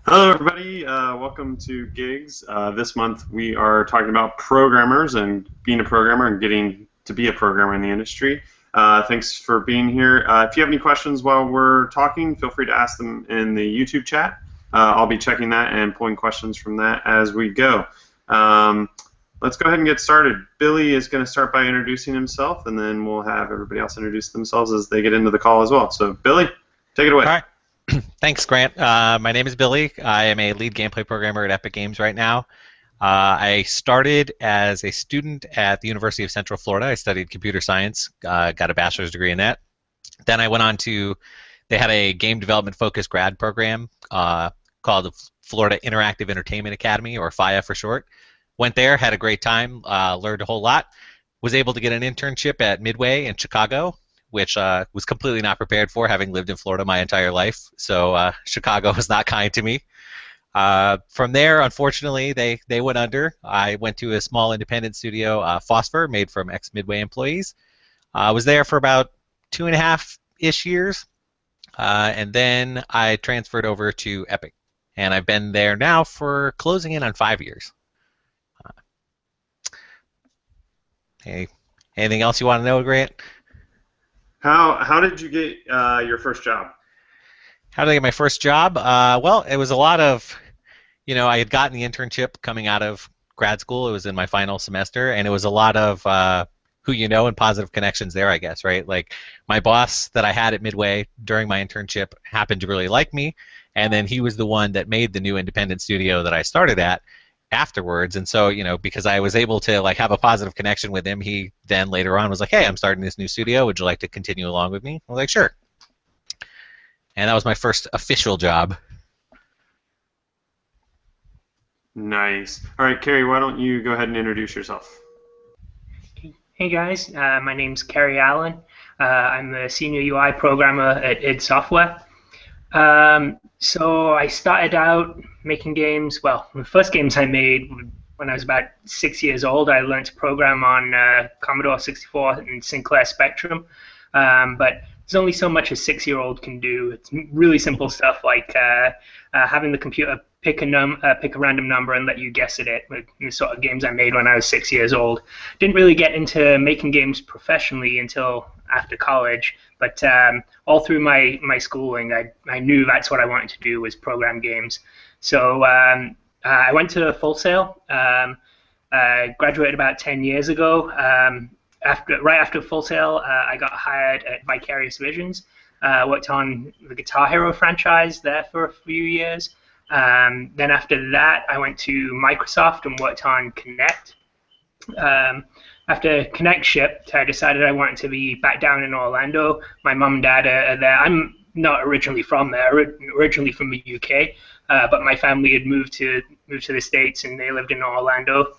Hello, everybody. Welcome to Gigs. This month we are talking about programmers and being a programmer and getting to be a programmer in the industry. Thanks for being here. If you have any questions while we're talking, feel free to ask them in the YouTube chat. I'll be checking that and pulling questions from that as we go. Let's go ahead and get started. Billy is going to start by introducing himself, and then we'll have everybody else introduce themselves as they get into the call as well. So, Billy, take it away. All right. Thanks, Grant. My name is Billy. I am a lead gameplay programmer at Epic Games right now. I started as a student at the University of Central Florida. I studied computer science, got a bachelor's degree in that. Then I went on to, they had a game development focused grad program called the Florida Interactive Entertainment Academy, or FIA for short. Went there, had a great time, learned a whole lot. Was able to get an internship at Midway in Chicago, which was completely not prepared for, having lived in Florida my entire life. So Chicago was not kind to me. From there, unfortunately, they went under. I went to a small independent studio, Phosphor, made from ex-Midway employees. I was there for about 2.5-ish years, and then I transferred over to Epic. And I've been there now for closing in on 5 years. Hey, anything else you want to know, Grant? How did you get your first job? How did I get my first job? Well, it was a lot of, I had gotten the internship coming out of grad school. It was in my final semester, and it was a lot of who you know and positive connections there, I guess, right? Like my boss that I had at Midway during my internship happened to really like me, and then he was the one that made the new independent studio that I started at afterwards. And so, because I was able to have a positive connection with him, he then later on was like, "Hey, I'm starting this new studio. Would you like to continue along with me?" I was like, "Sure." And that was my first official job. Nice. All right, Kerry, why don't you go ahead and introduce yourself? Hey guys, my name's Kerry Allen. I'm a senior UI programmer at id Software. So I started out making games. Well, the first games I made when I was about 6 years old. I learned to program on Commodore 64 and Sinclair Spectrum. But there's only so much a 6-year-old can do. It's really simple stuff like having the computer pick a random number and let you guess at it. The sort of games I made when I was 6 years old. Didn't really get into making games professionally until after college, but all through my schooling, I knew that's what I wanted to do, was program games. So I went to Full Sail. Graduated about 10 years ago. Right after Full Sail, I got hired at Vicarious Visions. Worked on the Guitar Hero franchise there for a few years. Then after that, I went to Microsoft and worked on Kinect. After Kinect shipped, I decided I wanted to be back down in Orlando. My mum and dad are there. I'm not originally from there, originally from the UK, but my family had moved to the States and they lived in Orlando.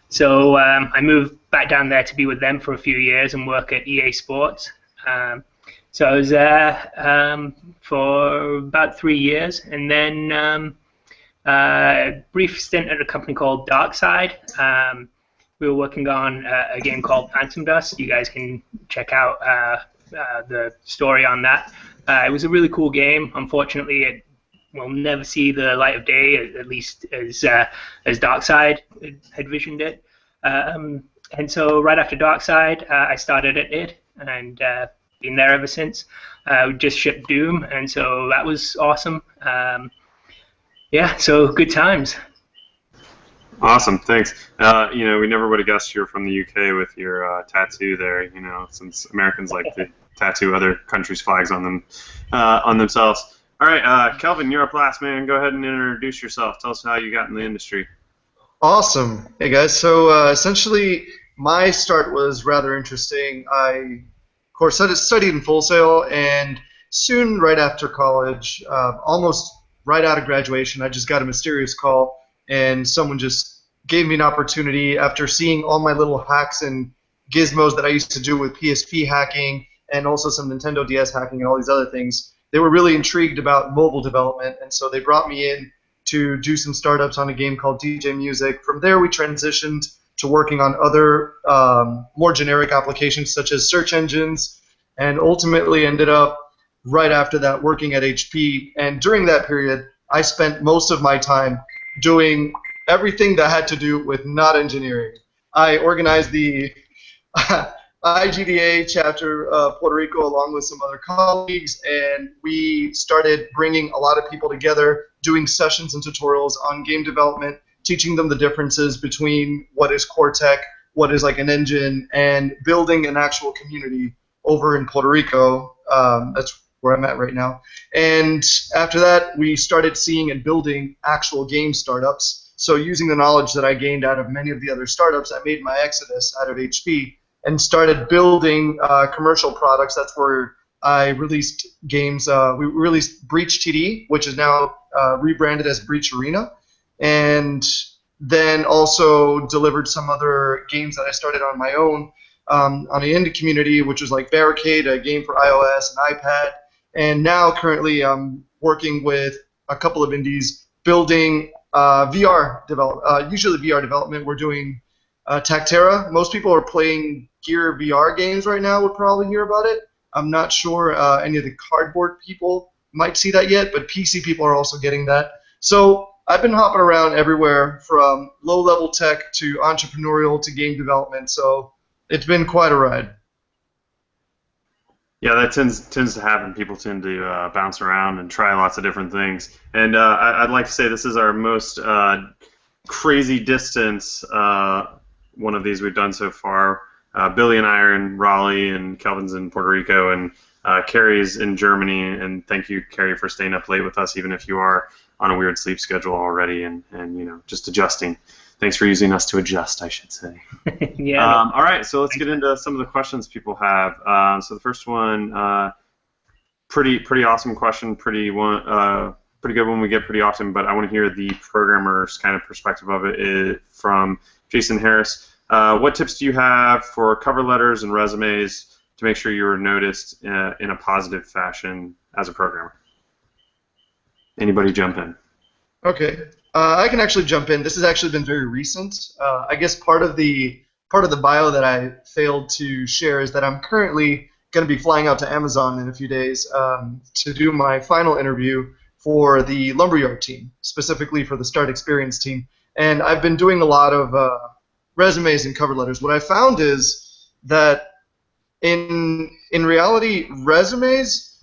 So I moved back down there to be with them for a few years and work at EA Sports. So I was there for about 3 years, and then a brief stint at a company called Darkside. We were working on a game called Phantom Dust. You guys can check out the story on that. It was a really cool game. Unfortunately, it will never see the light of day, at least as Darkside had visioned it. And so right after Darkside, I started at id, and been there ever since. We just shipped Doom, and so that was awesome. Yeah, so good times. Awesome, thanks. We never would have guessed you're from the UK with your tattoo there. Since Americans like to tattoo other countries' flags on them, on themselves. All right, Kelvin, you're up last, man. Go ahead and introduce yourself. Tell us how you got in the industry. Awesome. Hey guys, so essentially my start was rather interesting. I, of course, studied in Full Sail, and soon right after college, almost right out of graduation, I just got a mysterious call, and someone just gave me an opportunity after seeing all my little hacks and gizmos that I used to do with PSP hacking and also some Nintendo DS hacking and all these other things. They were really intrigued about mobile development, and so they brought me in to do some startups on a game called DJ Music. From there, we transitioned to working on other more generic applications such as search engines, and ultimately ended up right after that working at HP. And during that period, I spent most of my time doing everything that had to do with not engineering. I organized the IGDA chapter of Puerto Rico along with some other colleagues, and we started bringing a lot of people together, doing sessions and tutorials on game development, teaching them the differences between what is core tech, what is like an engine, and building an actual community over in Puerto Rico. That's where I'm at right now. And after that, we started seeing and building actual game startups. So using the knowledge that I gained out of many of the other startups, I made my exodus out of HP and started building commercial products. That's where I released games. We released Breach TD, which is now rebranded as Breach Arena, and then also delivered some other games that I started on my own on the indie community, which was like Barricade, a game for iOS and iPad. And now currently I'm working with a couple of indies building VR development, usually VR development. We're doing Tactera. Most people are playing Gear VR games right now, would probably hear about it. I'm not sure any of the cardboard people might see that yet, but PC people are also getting that. So I've been hopping around everywhere from low-level tech to entrepreneurial to game development, so it's been quite a ride. Yeah, that tends to happen. People tend to bounce around and try lots of different things. And I'd like to say this is our most crazy distance one of these we've done so far. Billy and I are in Raleigh, and Kelvin's in Puerto Rico, and Kerry's in Germany. And thank you, Kerry, for staying up late with us, even if you are on a weird sleep schedule already, and you know, just adjusting. Thanks for using us to adjust, I should say. Yeah. All right, so let's get into some of the questions people have. So the first one, pretty awesome question, pretty good one we get pretty often, but I want to hear the programmer's kind of perspective of it from Jason Harris. What tips do you have for cover letters and resumes to make sure you're noticed in a positive fashion as a programmer? Anybody jump in? Okay. I can actually jump in. This has actually been very recent. I guess part of the bio that I failed to share is that I'm currently going to be flying out to Amazon in a few days to do my final interview for the Lumberyard team, specifically for the Start Experience team. And I've been doing a lot of resumes and cover letters. What I found is that in reality, resumes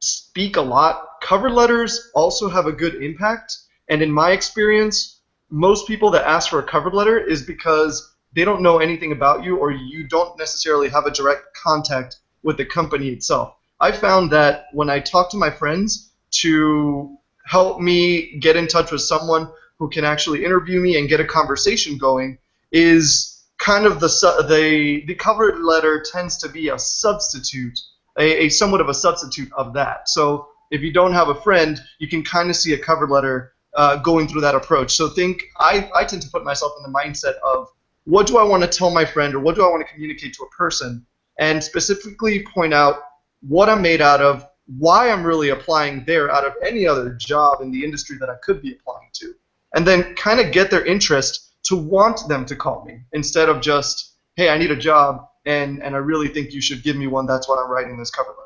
speak a lot. Cover letters also have a good impact. And in my experience, most people that ask for a cover letter is because they don't know anything about you, or you don't necessarily have a direct contact with the company itself. I found that when I talk to my friends to help me get in touch with someone who can actually interview me and get a conversation going, is kind of the cover letter tends to be a substitute, a somewhat of a substitute of that. So if you don't have a friend, you can kind of see a cover letter going through that approach. So I tend to put myself in the mindset of, what do I want to tell my friend, or what do I want to communicate to a person, and specifically point out what I'm made out of, why I'm really applying there out of any other job in the industry that I could be applying to, and then kind of get their interest to want them to call me, instead of just, hey, I need a job, and I really think you should give me one, that's why I'm writing this cover letter.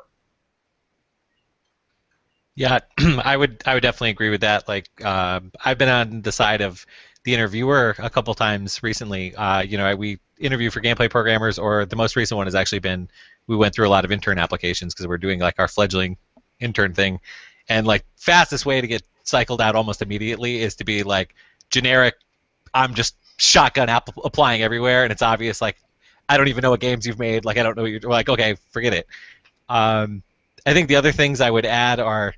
Yeah, I would definitely agree with that. Like, I've been on the side of the interviewer a couple times recently. We interview for gameplay programmers, or the most recent one has actually been, we went through a lot of intern applications because we're doing like our fledgling intern thing, and like fastest way to get cycled out almost immediately is to be like generic. I'm just shotgun applying everywhere, and it's obvious. Like, I don't even know what games you've made. Like, I don't know what you're like. Okay, forget it. I think the other things I would add are,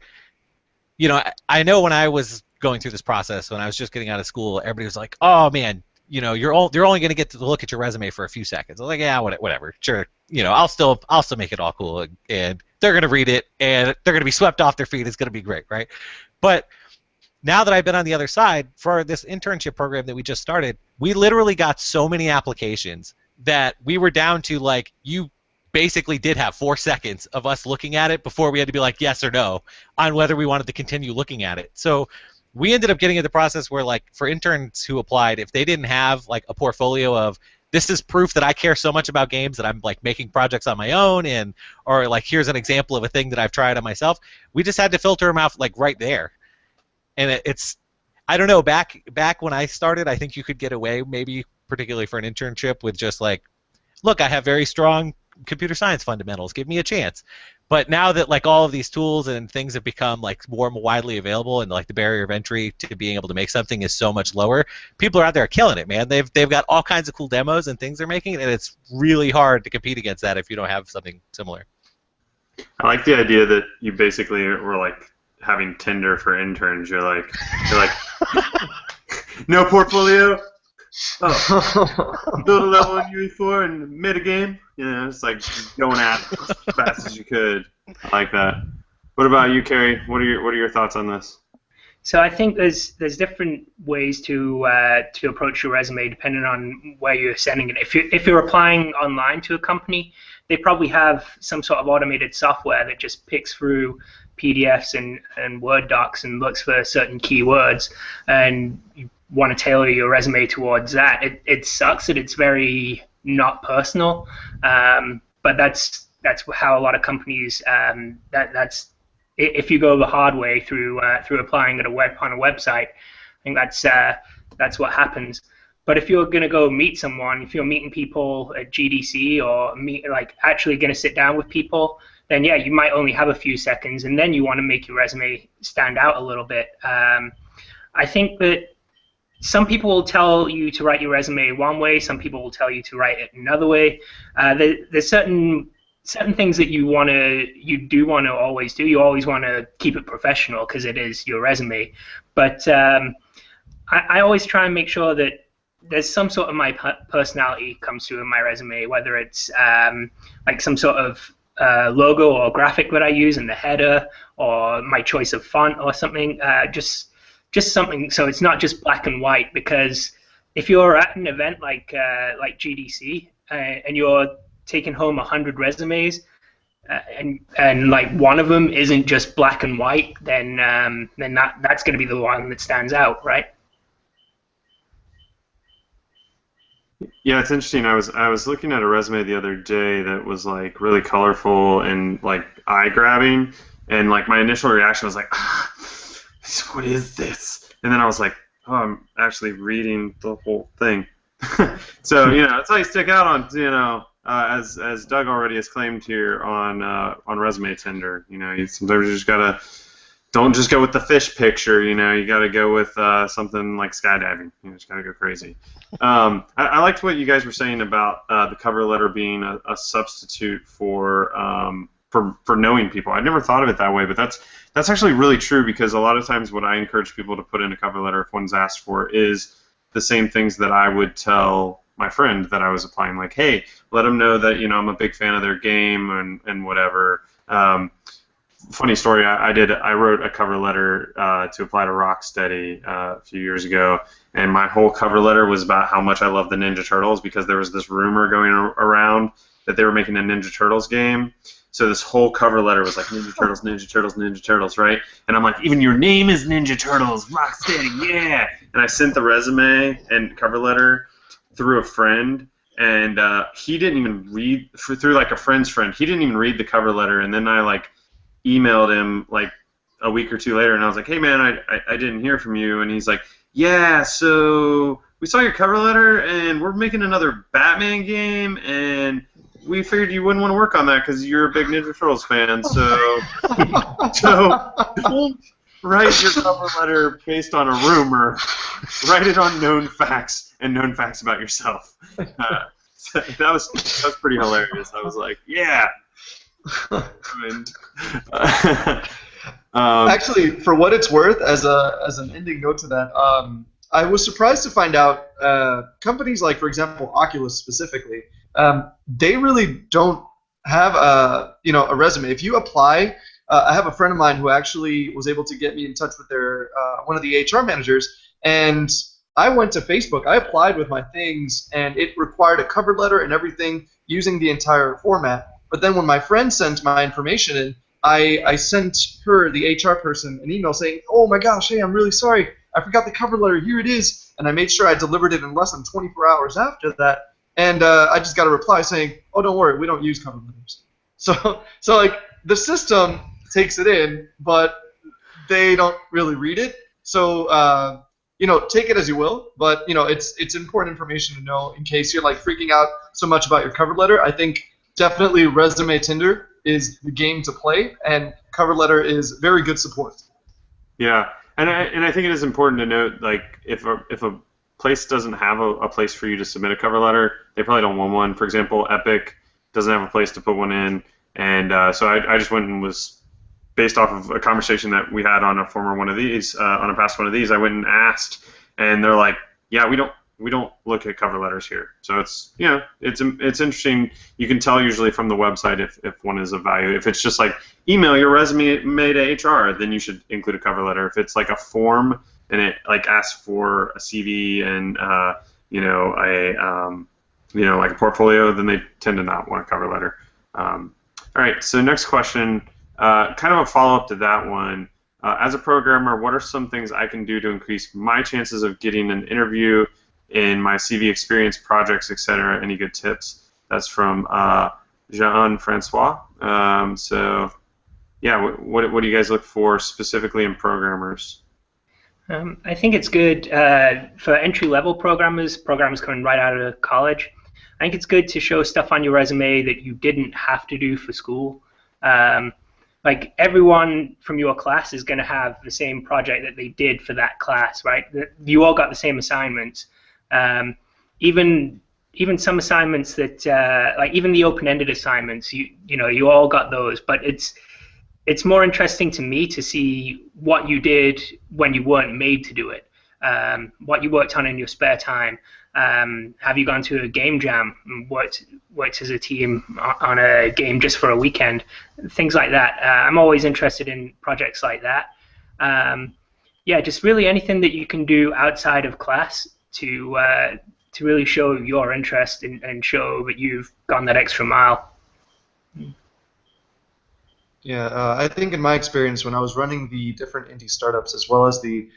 I know when I was going through this process, when I was just getting out of school, everybody was like, "Oh man, you're only going to get to look at your resume for a few seconds." I was like, "Yeah, whatever, sure. I'll still make it all cool, and they're going to read it, and they're going to be swept off their feet. It's going to be great, right?" But now that I've been on the other side for this internship program that we just started, we literally got so many applications that we were down to like, you basically did have 4 seconds of us looking at it before we had to be like yes or no on whether we wanted to continue looking at it. So we ended up getting into the process where, like, for interns who applied, if they didn't have like a portfolio of, this is proof that I care so much about games that I'm like making projects on my own, and or like, here's an example of a thing that I've tried on myself, we just had to filter them out like right there. and it's I don't know, back when I started, I think you could get away, maybe particularly for an internship, with just like, look, I have very strong computer science fundamentals, give me a chance. But now that like all of these tools and things have become like more widely available, and like the barrier of entry to being able to make something is so much lower, people are out there killing it, man. They've got all kinds of cool demos and things they're making, and it's really hard to compete against that if you don't have something similar. I like the idea that you basically were like having Tinder for interns. You're like no portfolio. Oh, build a level in UE4 and mid a game. You know, it's like going at it as fast as you could. I like that. What about you, Kerry? What are your thoughts on this? So I think there's different ways to approach your resume depending on where you're sending it. If you're applying online to a company, they probably have some sort of automated software that just picks through PDFs and Word docs and looks for certain keywords, and you want to tailor your resume towards that. It sucks that it's very not personal, but that's how a lot of companies. That's if you go the hard way through applying on a website. I think that's what happens. But if you're going to go meet someone, if you're meeting people at GDC or actually going to sit down with people, then yeah, you might only have a few seconds, and then you want to make your resume stand out a little bit. I think that some people will tell you to write your resume one way, some people will tell you to write it another way. There's certain things that you do want to always do. You always want to keep it professional because it is your resume. But I always try and make sure that there's some sort of my personality comes through in my resume, whether it's like some sort of logo or graphic that I use in the header, or my choice of font or something. Just something so it's not just black and white. Because if you're at an event like GDC and you're taking home 100 resumes, and like one of them isn't just black and white, then that's going to be the one that stands out, right? Yeah, it's interesting. I was looking at a resume the other day that was like really colorful and like eye grabbing, and like my initial reaction was like, what is this? And then I was like, oh, I'm actually reading the whole thing. So that's how you stick out on as Doug already has claimed here on Resume Tinder. Sometimes you just gotta. Don't just go with the fish picture, you got to go with something like skydiving. You just got to go crazy. I liked what you guys were saying about the cover letter being a substitute for knowing people. I never thought of it that way, but that's actually really true, because a lot of times what I encourage people to put in a cover letter if one's asked for is the same things that I would tell my friend that I was applying, like, hey, let them know that I'm a big fan of their game and whatever. Funny story, I wrote a cover letter to apply to Rocksteady a few years ago, and my whole cover letter was about how much I love the Ninja Turtles, because there was this rumor going around that they were making a Ninja Turtles game. So this whole cover letter was like Ninja Turtles, Ninja Turtles, Ninja Turtles, right? And I'm like, even your name is Ninja Turtles, Rocksteady, yeah! And I sent the resume and cover letter through a friend, and he didn't even read, through like a friend's friend, he didn't even read the cover letter, and then I like emailed him like a week or two later, and I was like, hey man, I didn't hear from you. And he's like, yeah, so we saw your cover letter and we're making another Batman game, and we figured you wouldn't want to work on that because you're a big Ninja Turtles fan, so don't write your cover letter based on a rumor. Write it on known facts and known facts about yourself. So that was pretty hilarious. I was like, yeah. Actually, for what it's worth, as an ending note to that, I was surprised to find out companies like, for example, Oculus specifically, they really don't have a resume. If you apply, I have a friend of mine who actually was able to get me in touch with their one of the HR managers, and I went to Facebook. I applied with my things, and it required a cover letter and everything using the entire format. But then when my friend sent my information in, I sent her, the HR person, an email saying, oh my gosh, hey, I'm really sorry. I forgot the cover letter. Here it is. And I made sure I delivered it in less than 24 hours after that. And I just got a reply saying, oh, don't worry, we don't use cover letters. So like the system takes it in, but they don't really read it. So take it as you will, but it's important information to know in case you're like freaking out so much about your cover letter. I think definitely Resume Tinder is the game to play, and cover letter is very good support. Yeah, and I think it is important to note, like, if a place doesn't have a place for you to submit a cover letter, they probably don't want one. For example, Epic doesn't have a place to put one in, and so I just went and was, based off of a conversation that we had on a former one of these, on a past one of these, I went and asked, and they're like, yeah, we don't look at cover letters here. So it's it's interesting. You can tell usually from the website if one is of value. If it's just like email your resume to HR, then you should include a cover letter. If it's like a form and it like asks for a CV and like a portfolio, then they tend to not want a cover letter. All right. So next question, kind of a follow up to that one. As a programmer, what are some things I can do to increase my chances of getting an interview in my CV experience, projects, etc.? Any good tips? That's from Jean-Francois. So, yeah, what do you guys look for specifically in programmers? I think it's good for entry-level programmers coming right out of college. I think it's good to show stuff on your resume that you didn't have to do for school. Like everyone from your class is going to have the same project that they did for that class, right? You all got the same assignments. Even some assignments that, like even the open-ended assignments, you all got those. But it's more interesting to me to see what you did when you weren't made to do it. What you worked on in your spare time. Have you gone to a game jam and worked as a team on a game just for a weekend? Things like that. I'm always interested in projects like that. Yeah, just really anything that you can do outside of class to really show your interest and show that you've gone that extra mile. Yeah, I think in my experience when I was running the different indie startups as well as the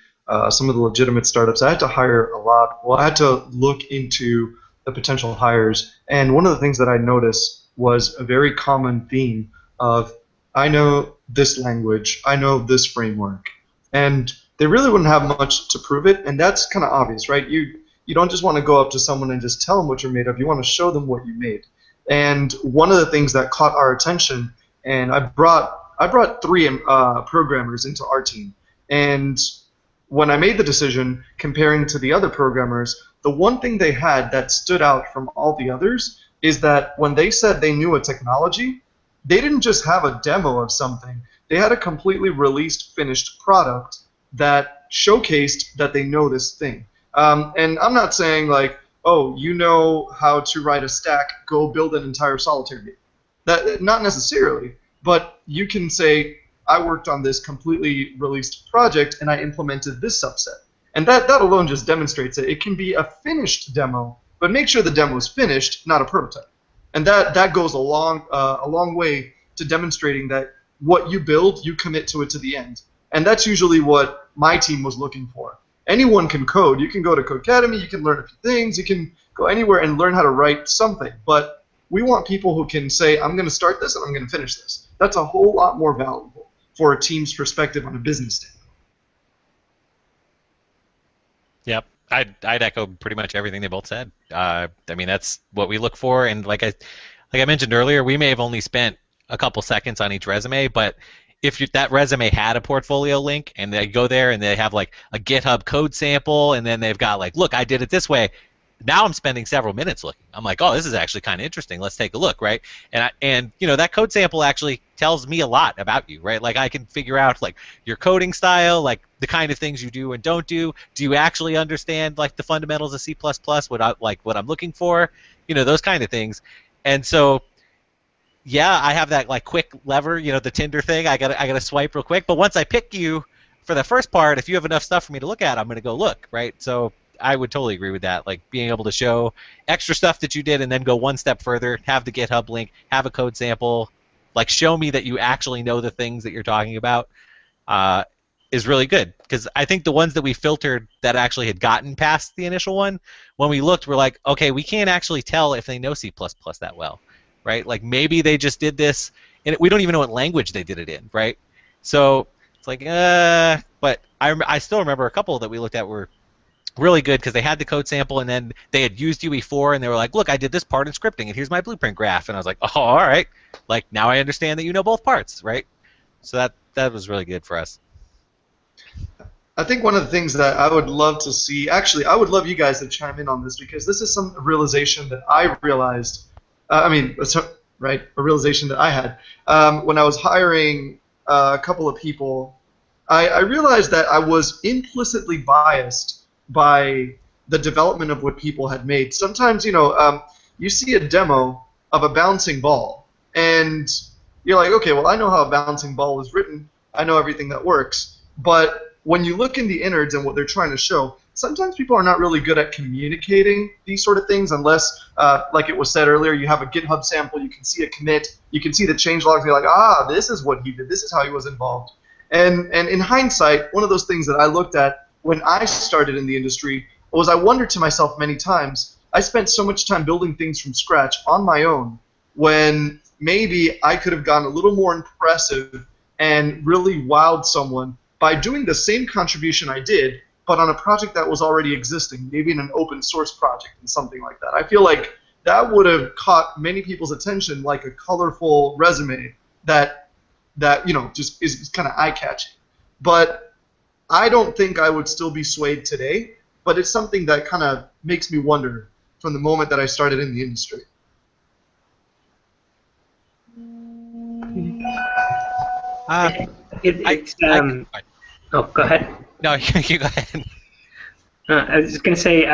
some of the legitimate startups, I had to hire a lot. Well, I had to look into the potential hires, and one of the things that I noticed was a very common theme of I know this language, I know this framework, and they really wouldn't have much to prove it, and that's kind of obvious, right? You don't just want to go up to someone and just tell them what you're made of. You want to show them what you made. And one of the things that caught our attention, and I brought three programmers into our team, and when I made the decision, comparing to the other programmers, the one thing they had that stood out from all the others is that when they said they knew a technology, they didn't just have a demo of something. They had a completely released, finished product that showcased that they know this thing. And I'm not saying like, oh, you know how to write a stack, go build an entire solitaire game. That, not necessarily, but you can say, I worked on this completely released project and I implemented this subset. And that alone just demonstrates that it can be a finished demo, but make sure the demo is finished, not a prototype. And that goes a long way to demonstrating that what you build, you commit to it to the end. And that's usually what my team was looking for. Anyone can code. You can go to Codecademy, you can learn a few things, you can go anywhere and learn how to write something. But we want people who can say, I'm going to start this and I'm going to finish this. That's a whole lot more valuable for a team's perspective on a business standpoint. Yep, I'd echo pretty much everything they both said. I mean, that's what we look for, and like I mentioned earlier, we may have only spent a couple seconds on each resume, but if that resume had a portfolio link and they go there and they have like a GitHub code sample and then they've got like, look, I did it this way. Now I'm spending several minutes looking. I'm like, oh, this is actually kind of interesting. Let's take a look, right? And that code sample actually tells me a lot about you, right? Like I can figure out like your coding style, like the kind of things you do and don't do. Do you actually understand like the fundamentals of C++? What I'm looking for, those kind of things. And so, yeah, I have that like quick lever, the Tinder thing. I gotta swipe real quick. But once I pick you for the first part, if you have enough stuff for me to look at, I'm gonna go look, right? So I would totally agree with that. Like being able to show extra stuff that you did and then go one step further, have the GitHub link, have a code sample, like show me that you actually know the things that you're talking about is really good. Because I think the ones that we filtered that actually had gotten past the initial one, when we looked, we're like, okay, we can't actually tell if they know C++ that well, right? Like maybe they just did this, and we don't even know what language they did it in, right? So it's like, but I still remember a couple that we looked at were really good because they had the code sample and then they had used UE before and they were like, look, I did this part in scripting and here's my blueprint graph. And I was like, oh, all right. Like, now I understand that you know both parts, right? So that was really good for us. I think one of the things that I would love to see, actually, I would love you guys to chime in on this because this is some realization that I realized, right, a realization that I had when I was hiring a couple of people. I realized that I was implicitly biased by the development of what people had made. Sometimes, you see a demo of a bouncing ball, and you're like, okay, well, I know how a bouncing ball is written. I know everything that works. But when you look in the innards and what they're trying to show, sometimes people are not really good at communicating these sort of things unless, like it was said earlier, you have a GitHub sample, you can see a commit, you can see the change logs, and you're like, this is what he did, this is how he was involved. And in hindsight, one of those things that I looked at when I started in the industry was I wondered to myself many times, I spent so much time building things from scratch on my own when maybe I could have gotten a little more impressive and really wowed someone by doing the same contribution I did, but on a project that was already existing, maybe in an open source project and something like that. I feel like that would have caught many people's attention like a colorful resume that just is kind of eye-catching. But I don't think I would still be swayed today, but it's something that kind of makes me wonder from the moment that I started in the industry. Oh, go ahead. No, you go ahead. I was just going to say,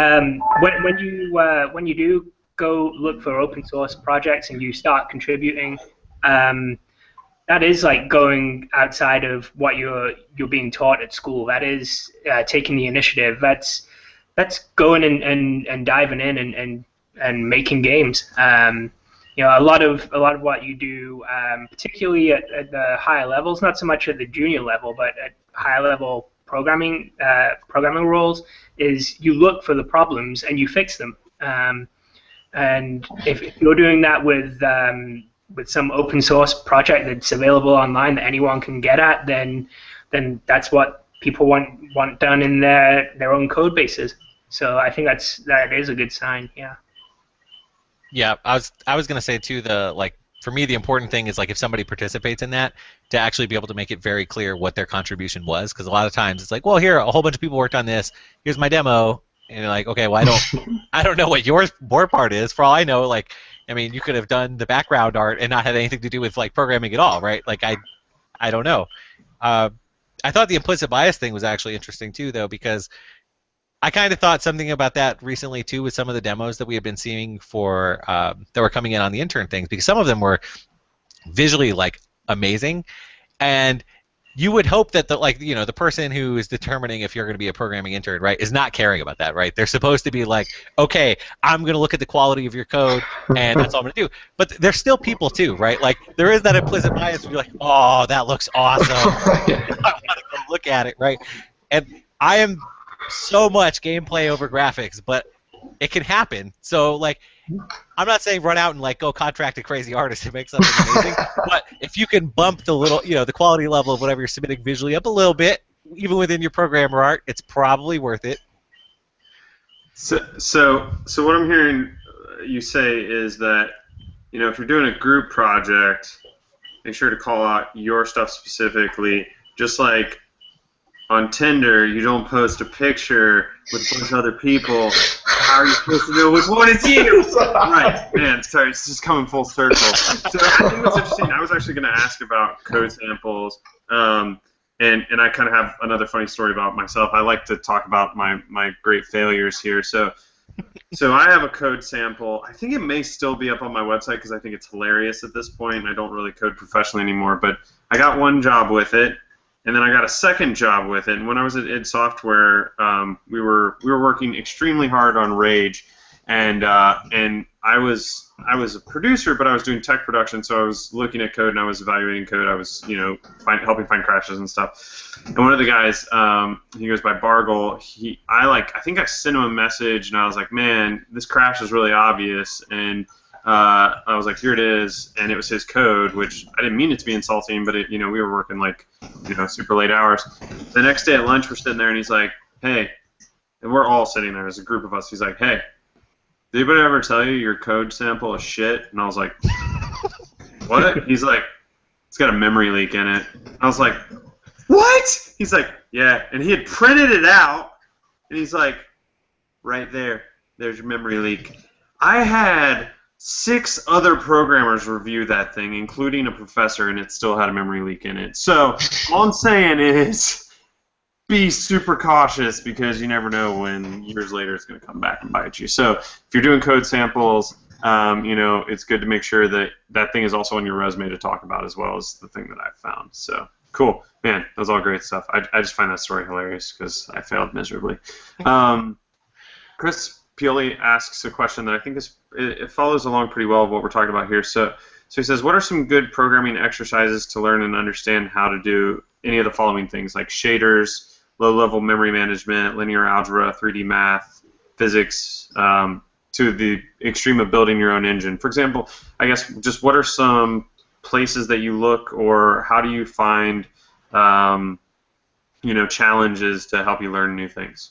when you do go look for open source projects and you start contributing, that is like going outside of what you're being taught at school. That is taking the initiative. That's going and diving in and making games. A lot of what you do, particularly at the higher levels, not so much at the junior level, but at higher level programming roles, is you look for the problems and you fix them. And if you're doing that with some open source project that's available online that anyone can get at, then that's what people want done in their own code bases. So I think that is a good sign. Yeah. Yeah, I was gonna say too, for me the important thing is like if somebody participates in that, to actually be able to make it very clear what their contribution was, because a lot of times it's like, well, here a whole bunch of people worked on this. Here's my demo, and you're like, okay, well I don't know what your part is. For all I know, you could have done the background art and not had anything to do with like programming at all, right? Like I don't know. I thought the implicit bias thing was actually interesting too, though, because I kind of thought something about that recently too with some of the demos that we have been seeing for that were coming in on the intern things, because some of them were visually like amazing, and you would hope that the person who is determining if you're going to be a programming intern, right, is not caring about that, right? They're supposed to be like, okay, I'm going to look at the quality of your code, and that's all I'm going to do. But they're still people too, right? Like there is that implicit bias where you're like, oh, that looks awesome. I want to go look at it, right? And I am so much gameplay over graphics, but it can happen. So I'm not saying run out and go contract a crazy artist to make something amazing, but if you can bump the quality level of whatever you're submitting visually up a little bit, even within your programmer art, it's probably worth it. So what I'm hearing you say is that if you're doing a group project, make sure to call out your stuff specifically, just like on Tinder, you don't post a picture with a bunch of other people. How are you supposed to know which one is you? Right, man, sorry, it's just coming full circle. So I think that's interesting. I was actually going to ask about code samples, and I kind of have another funny story about myself. I like to talk about my great failures here. So I have a code sample. I think it may still be up on my website because I think it's hilarious at this point. I don't really code professionally anymore, but I got one job with it. And then I got a second job with it. And when I was at id Software, we were working extremely hard on Rage, and I was a producer, but I was doing tech production, so I was looking at code and I was evaluating code. I was helping find crashes and stuff. And one of the guys, he goes by Bargle. I think I sent him a message and I was like, man, this crash is really obvious. And I was like, here it is, and it was his code, which I didn't mean it to be insulting, but we were working like, super late hours. The next day at lunch, we're sitting there, and he's like, hey, and we're all sitting there as a group of us. He's like, hey, did anybody ever tell you your code sample is shit? And I was like, what? He's like, it's got a memory leak in it. I was like, what? He's like, yeah, and he had printed it out, and he's like, right there, there's your memory leak. I had 6 other programmers review that thing, including a professor, and it still had a memory leak in it. So all I'm saying is be super cautious, because you never know when years later it's going to come back and bite you. So if you're doing code samples, it's good to make sure that that thing is also on your resume to talk about, as well as the thing that I've found. So cool. Man, that was all great stuff. I just find that story hilarious because I failed miserably. Chris Pioli asks a question that I think it follows along pretty well of what we're talking about here. So he says, what are some good programming exercises to learn and understand how to do any of the following things, like shaders, low-level memory management, linear algebra, 3D math, physics, to the extreme of building your own engine? For example, I guess just what are some places that you look, or how do you find challenges to help you learn new things?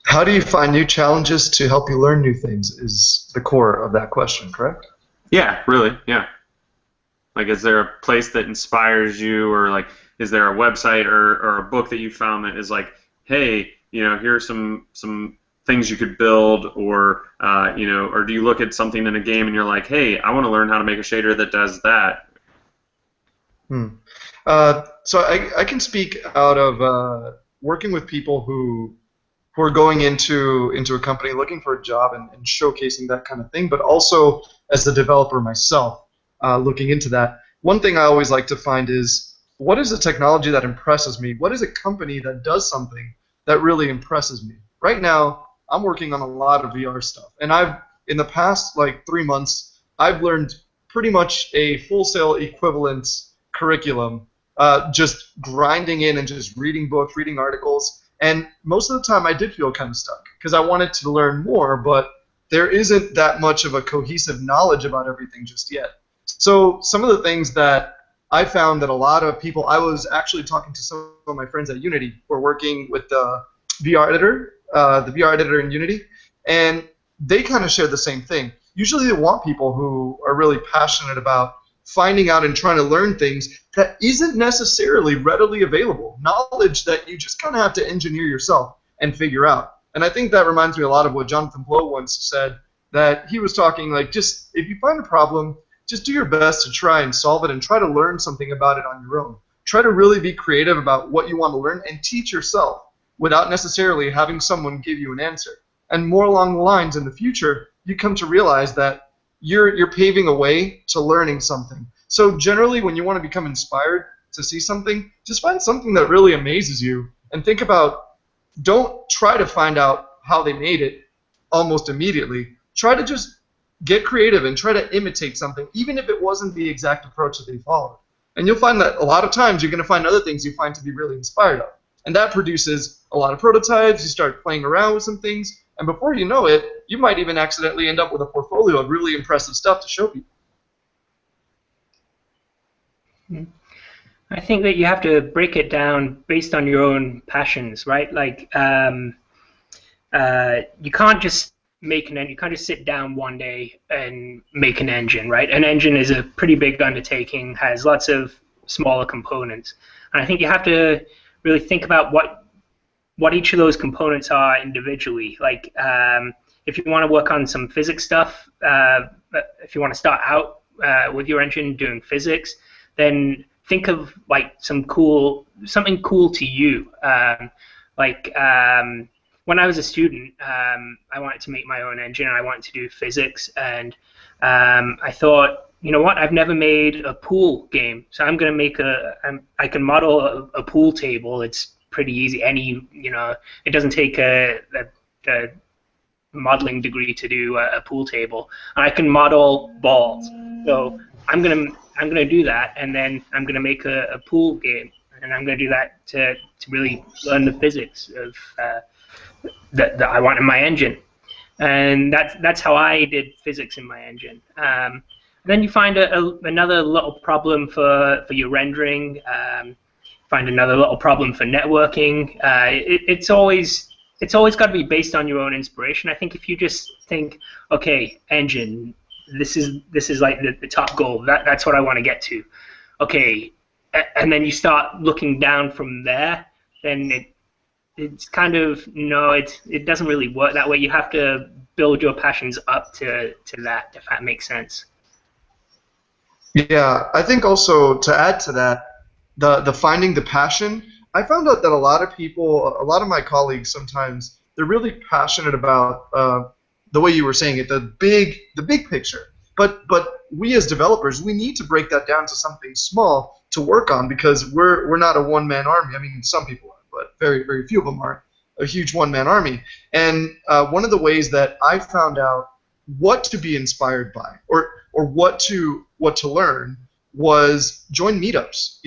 How do you find new challenges to help you learn new things is the core of that question, correct? Yeah, really, yeah. Like, is there a place that inspires you, or like, is there a website or a book that you found that is like, hey, here are some things you could build, or or do you look at something in a game and you're like, hey, I want to learn how to make a shader that does that? So I can speak out of working with people who are going into a company looking for a job and showcasing that kind of thing, but also as a developer myself, looking into that. One thing I always like to find is, what is a technology that impresses me? What is a company that does something that really impresses me? Right now, I'm working on a lot of VR stuff, and in the past 3 months, I've learned pretty much a full sail equivalent curriculum, just grinding in and just reading books, reading articles. And most of the time I did feel kind of stuck because I wanted to learn more, but there isn't that much of a cohesive knowledge about everything just yet. So some of the things that I found that a lot of people, I was actually talking to some of my friends at Unity who are working with the VR editor in Unity, and they kind of shared the same thing. Usually they want people who are really passionate about finding out and trying to learn things that isn't necessarily readily available, knowledge that you just kind of have to engineer yourself and figure out. And I think that reminds me a lot of what Jonathan Blow once said, that he was talking like, just if you find a problem, just do your best to try and solve it and try to learn something about it on your own. Try to really be creative about what you want to learn and teach yourself without necessarily having someone give you an answer. And more along the lines, in the future, you come to realize that you're paving a way to learning something. So generally, when you want to become inspired to see something, just find something that really amazes you and think about, don't try to find out how they made it almost immediately. Try to just get creative and try to imitate something, even if it wasn't the exact approach that they followed. And you'll find that a lot of times you're going to find other things you find to be really inspired of. And that produces a lot of prototypes. You start playing around with some things. And before you know it, you might even accidentally end up with a portfolio of really impressive stuff to show people. I think that you have to break it down based on your own passions, right? Like, you can't just you can't just sit down one day and make an engine, right? An engine is a pretty big undertaking, has lots of smaller components. And I think you have to really think about what each of those components are individually. Like, if you want to work on some physics stuff, if you want to start out with your engine doing physics, then think of like something cool to you. When I was a student, I wanted to make my own engine and I wanted to do physics, and I thought, you know what, I've never made a pool game, so I'm going to make I can model a pool table. It's pretty easy. It doesn't take a modeling degree to do a pool table. And I can model balls. So I'm gonna do that, and then I'm gonna make a pool game, and I'm gonna do that to really learn the physics of that I want in my engine. and that's how I did physics in my engine. Then you find another little problem for your rendering. Find another little problem for networking. It's always got to be based on your own inspiration. I think if you just think, okay, engine, this is like the top goal. That's what I want to get to. Okay, and then you start looking down from there. Then it's kind of it doesn't really work that way. You have to build your passions up to that, if that makes sense. Yeah, I think also to add to that, the finding the passion, I found out that a lot of people, a lot of my colleagues sometimes, they're really passionate about the way you were saying it, the big picture. But we as developers, we need to break that down to something small to work on, because we're not a one-man army. I mean, some people are, but very, very few of them are a huge one-man army. And one of the ways that I found out what to be inspired by, or what to learn, was join meetups.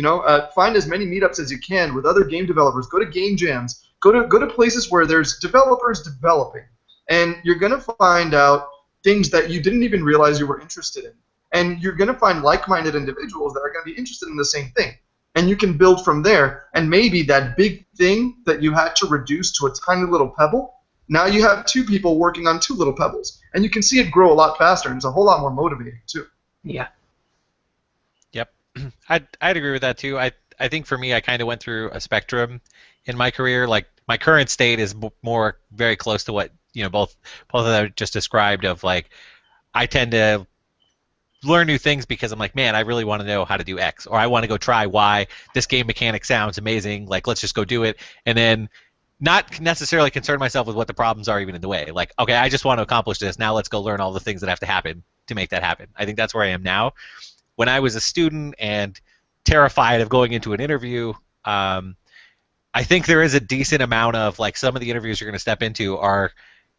Find as many meetups as you can with other game developers. Go to game jams. Go to places where there's developers developing, and you're gonna find out things that you didn't even realize you were interested in. And you're gonna find like-minded individuals that are gonna be interested in the same thing. And you can build from there. And maybe that big thing that you had to reduce to a tiny little pebble, now you have two people working on two little pebbles, and you can see it grow a lot faster, and it's a whole lot more motivating too. Yeah. Yep, I'd agree with that too. I think for me, I kind of went through a spectrum in my career. Like my current state is more very close to what both of them just described. Of like, I tend to learn new things because I'm like, man, I really want to know how to do X, or I want to go try Y. This game mechanic sounds amazing. Like, let's just go do it, and then not necessarily concern myself with what the problems are even in the way. Like, okay, I just want to accomplish this. Now let's go learn all the things that have to happen to make that happen. I think that's where I am now. When I was a student and terrified of going into an interview, I think there is a decent amount of, like, some of the interviews you're going to step into are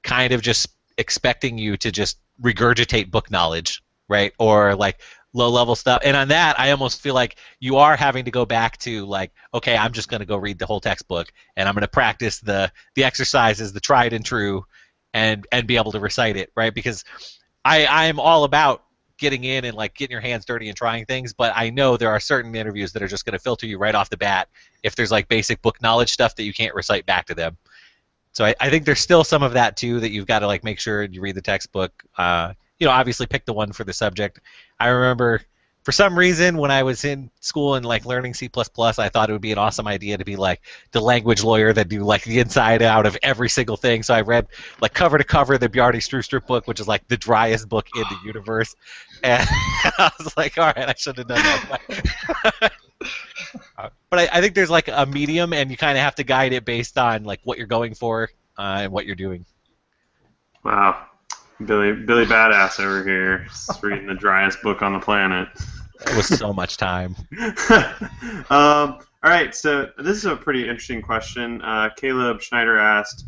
kind of just expecting you to just regurgitate book knowledge, right? Or like low-level stuff. And on that, I almost feel like you are having to go back to, like, okay, I'm just going to go read the whole textbook, and I'm going to practice the exercises, the tried and true, and be able to recite it, right? Because I'm all about getting in and like getting your hands dirty and trying things, but I know there are certain interviews that are just going to filter you right off the bat if there's like basic book knowledge stuff that you can't recite back to them. So I think there's still some of that too, that you've got to like make sure you read the textbook. Obviously pick the one for the subject. I remember for some reason when I was in school and like learning C++, I thought it would be an awesome idea to be like the language lawyer that do like the inside out of every single thing. So I read like cover to cover the Bjarne Stroustrup book, which is like the driest book in the universe. And I was like, all right, I should have done that. But I think there's like a medium, and you kind of have to guide it based on like what you're going for and what you're doing. Wow. Billy Badass over here, just reading the driest book on the planet. It was so much time. All right, so this is a pretty interesting question. Caleb Schneider asked,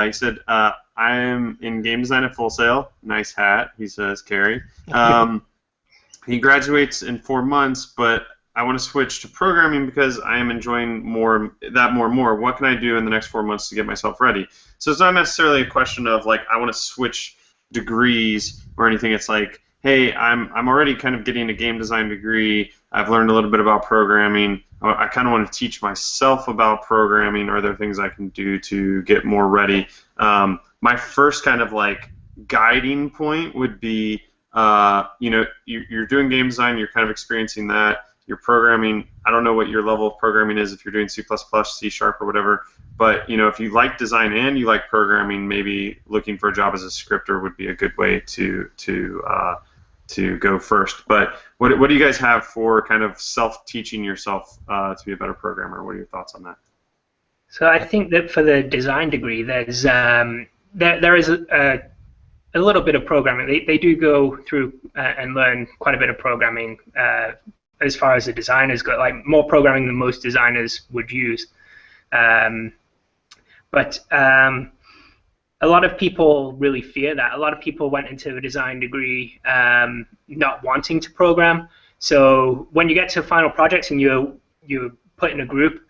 he said, I'm in game design at Full Sail. Nice hat, he says, Kerry. He graduates in 4 months, but I want to switch to programming because I am enjoying more and more. What can I do in the next 4 months to get myself ready? So it's not necessarily a question of like I want to switch degrees or anything. It's like, hey, I'm already kind of getting a game design degree. I've learned a little bit about programming. I kind of want to teach myself about programming. Are there things I can do to get more ready? My first kind of like guiding point would be, you're doing game design. You're kind of experiencing that. You're programming. I don't know what your level of programming is if you're doing C++, C# or whatever. But if you like design and you like programming, maybe looking for a job as a scripter would be a good way to go first. But what do you guys have for kind of self-teaching yourself to be a better programmer? What are your thoughts on that? So I think that for the design degree, there's there is a little bit of programming. They do go through and learn quite a bit of programming as far as the designers go, like more programming than most designers would use. But a lot of people really fear that. A lot of people went into a design degree not wanting to program. So when you get to final projects and you're put in a group,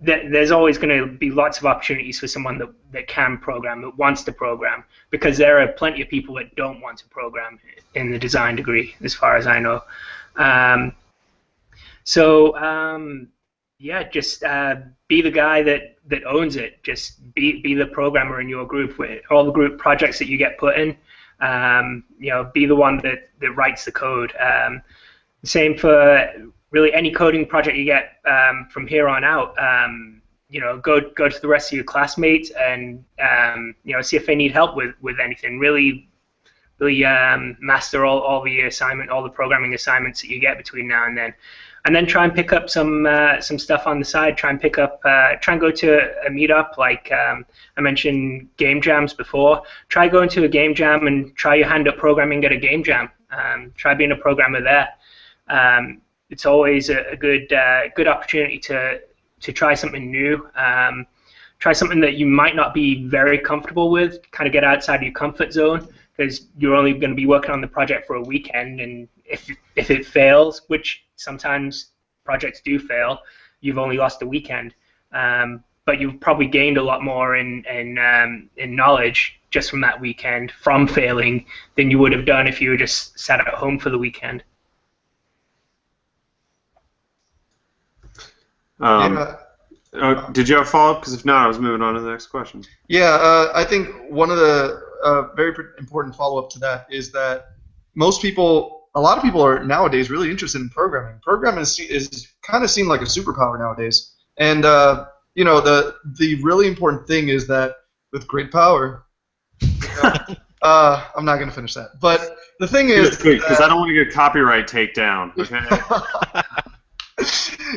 there's always going to be lots of opportunities for someone that can program, that wants to program, because there are plenty of people that don't want to program in the design degree, as far as I know. Yeah, just be the guy that owns it. Just be the programmer in your group. With all the group projects that you get put in, be the one that writes the code. Same for really any coding project you get from here on out. Go to the rest of your classmates and see if they need help with anything. Really master all the programming assignments that you get between now and then. And then try and pick up some stuff on the side. Try and go to a meetup, like I mentioned game jams before. Try going to a game jam and try your hand at programming at a game jam. Try being a programmer there. It's always a good opportunity to try something new. Try something that you might not be very comfortable with. Kind of get outside of your comfort zone, because you're only going to be working on the project for a weekend, and if it fails, which sometimes projects do fail, you've only lost a weekend. But you've probably gained a lot more in knowledge just from that weekend, from failing, than you would have done if you were just sat at home for the weekend. Did you have a follow-up? Because if not, I was moving on to the next question. Yeah, I think one of the very important follow-up to that is that a lot of people are nowadays really interested in programming. Programming is kind of seen like a superpower nowadays. And the really important thing is that with great power, I'm not going to finish that. But the thing is, because I don't want to get copyright takedown. Okay.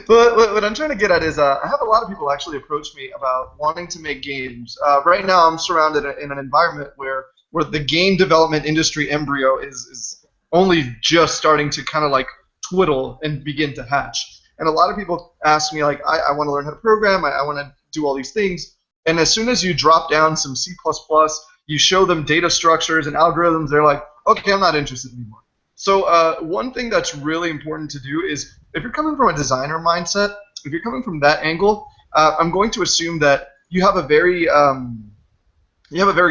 But what I'm trying to get at is I have a lot of people actually approach me about wanting to make games. Right now, I'm surrounded in an environment where the game development industry embryo is only just starting to kind of like twiddle and begin to hatch. And a lot of people ask me, like, I want to learn how to program, I want to do all these things. And as soon as you drop down some C++, you show them data structures and algorithms, they're like, okay, I'm not interested anymore. So one thing that's really important to do is, if you're coming from a designer mindset, if you're coming from that angle, I'm going to assume that you have a very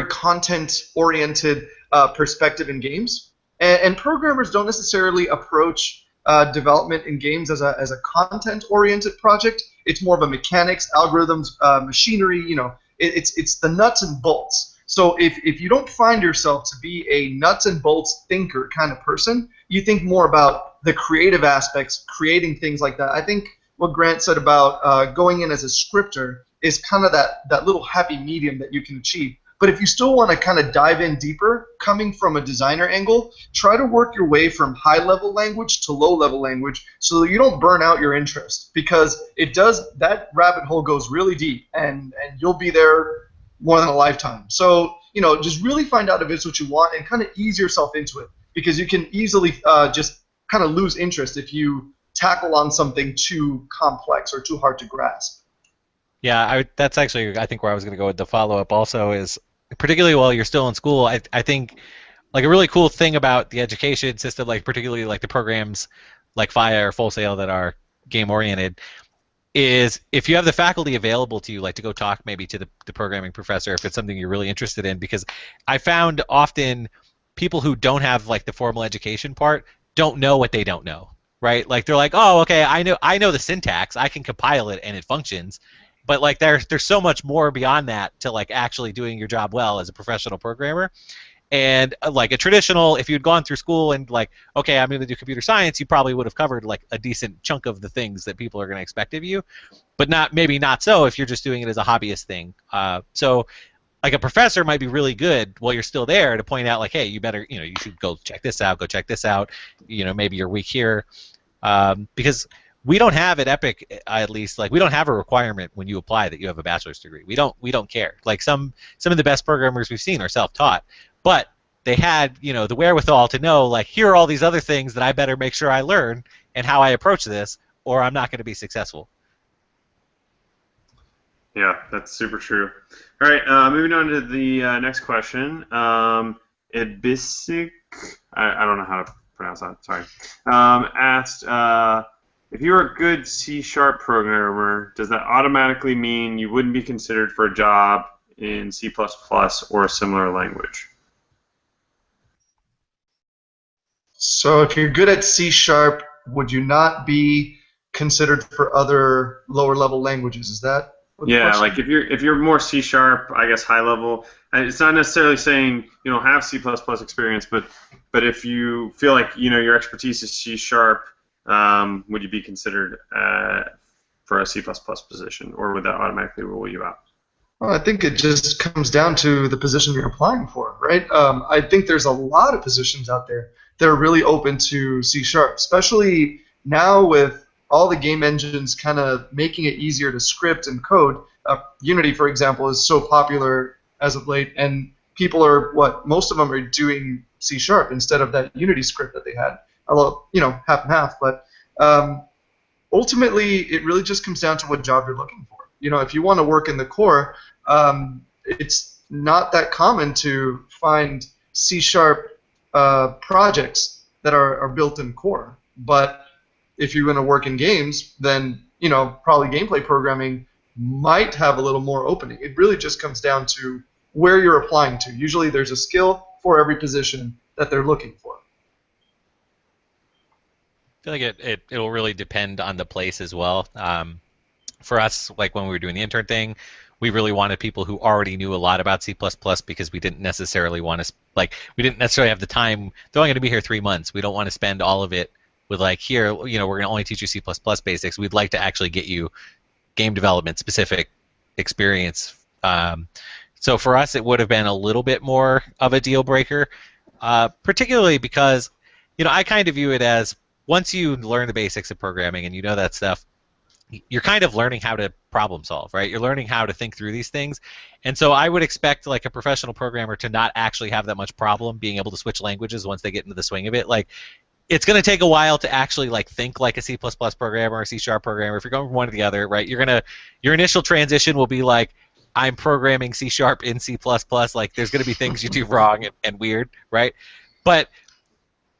content-oriented perspective in games, and programmers don't necessarily approach development in games as a content-oriented project. It's more of a mechanics, algorithms, machinery. It's the nuts and bolts. So if you don't find yourself to be a nuts and bolts thinker kind of person, you think more about the creative aspects, creating things like that. I think what Grant said about going in as a scripter is kind of that little happy medium that you can achieve. But if you still want to kind of dive in deeper, coming from a designer angle, try to work your way from high-level language to low-level language so that you don't burn out your interest, because that rabbit hole goes really deep, and you'll be there more than a lifetime. So, just really find out if it's what you want and kind of ease yourself into it, because you can easily just kind of lose interest if you tackle on something too complex or too hard to grasp. Yeah, that's actually, I think, where I was going to go with the follow-up also is, particularly while you're still in school, I think like a really cool thing about the education system, like particularly like the programs like FIA or Full Sail that are game-oriented, is if you have the faculty available to you, like to go talk maybe to the programming professor if it's something you're really interested in, because I found often people who don't have like the formal education part don't know what they don't know, right? Like they're like, oh, okay, I know the syntax, I can compile it and it functions, but like there's so much more beyond that to like actually doing your job well as a professional programmer. And like a traditional, if you'd gone through school and like, okay, I'm going to do computer science, you probably would have covered like a decent chunk of the things that people are going to expect of you, but maybe not so if you're just doing it as a hobbyist thing. So like a professor might be really good while you're still there to point out like, hey, you better, you should go check this out, maybe you're weak here, because we don't have at Epic, at least, like we don't have a requirement when you apply that you have a bachelor's degree. We don't care. Like some of the best programmers we've seen are self-taught. But they had, the wherewithal to know, like, here are all these other things that I better make sure I learn and how I approach this, or I'm not going to be successful. Yeah, that's super true. All right, moving on to the next question. Ibisic, I don't know how to pronounce that, sorry, asked, if you're a good C# programmer, does that automatically mean you wouldn't be considered for a job in C++ or a similar language? So if you're good at C#, would you not be considered for other lower level languages? Is that what the Yeah, question? like if you're more C#, I guess high level, and it's not necessarily saying you don't have C++ experience, but if you feel like your expertise is C#, would you be considered for a C++ position, or would that automatically rule you out? Well, I think it just comes down to the position you're applying for, right? I think there's a lot of positions out there that are really open to C#, especially now with all the game engines kind of making it easier to script and code. Unity, for example, is so popular as of late, and people are most of them are doing C# instead of that Unity script that they had. Although, half and half, but ultimately, it really just comes down to what job you're looking for. If you want to work in the core, it's not that common to find C# projects that are built in core. But if you're going to work in games, then probably gameplay programming might have a little more opening. It really just comes down to where you're applying to. Usually, there's a skill for every position that they're looking for. I feel like it'll really depend on the place as well. For us, like when we were doing the intern thing, we really wanted people who already knew a lot about C++ because we didn't necessarily want to we didn't necessarily have the time. They're only going to be here 3 months. We don't want to spend all of it with here, we're going to only teach you C++ basics. We'd like to actually get you game development specific experience. So for us, it would have been a little bit more of a deal breaker, particularly because I kind of view it as once you learn the basics of programming and you know that stuff, you're kind of learning how to problem solve, right? You're learning how to think through these things. And so I would expect like a professional programmer to not actually have that much problem being able to switch languages once they get into the swing of it. It's going to take a while to actually think like a C++ programmer or a C# programmer. If you're going from one to the other, right? Your initial transition will be I'm programming C# in C++. There's going to be things you do wrong and weird, right? But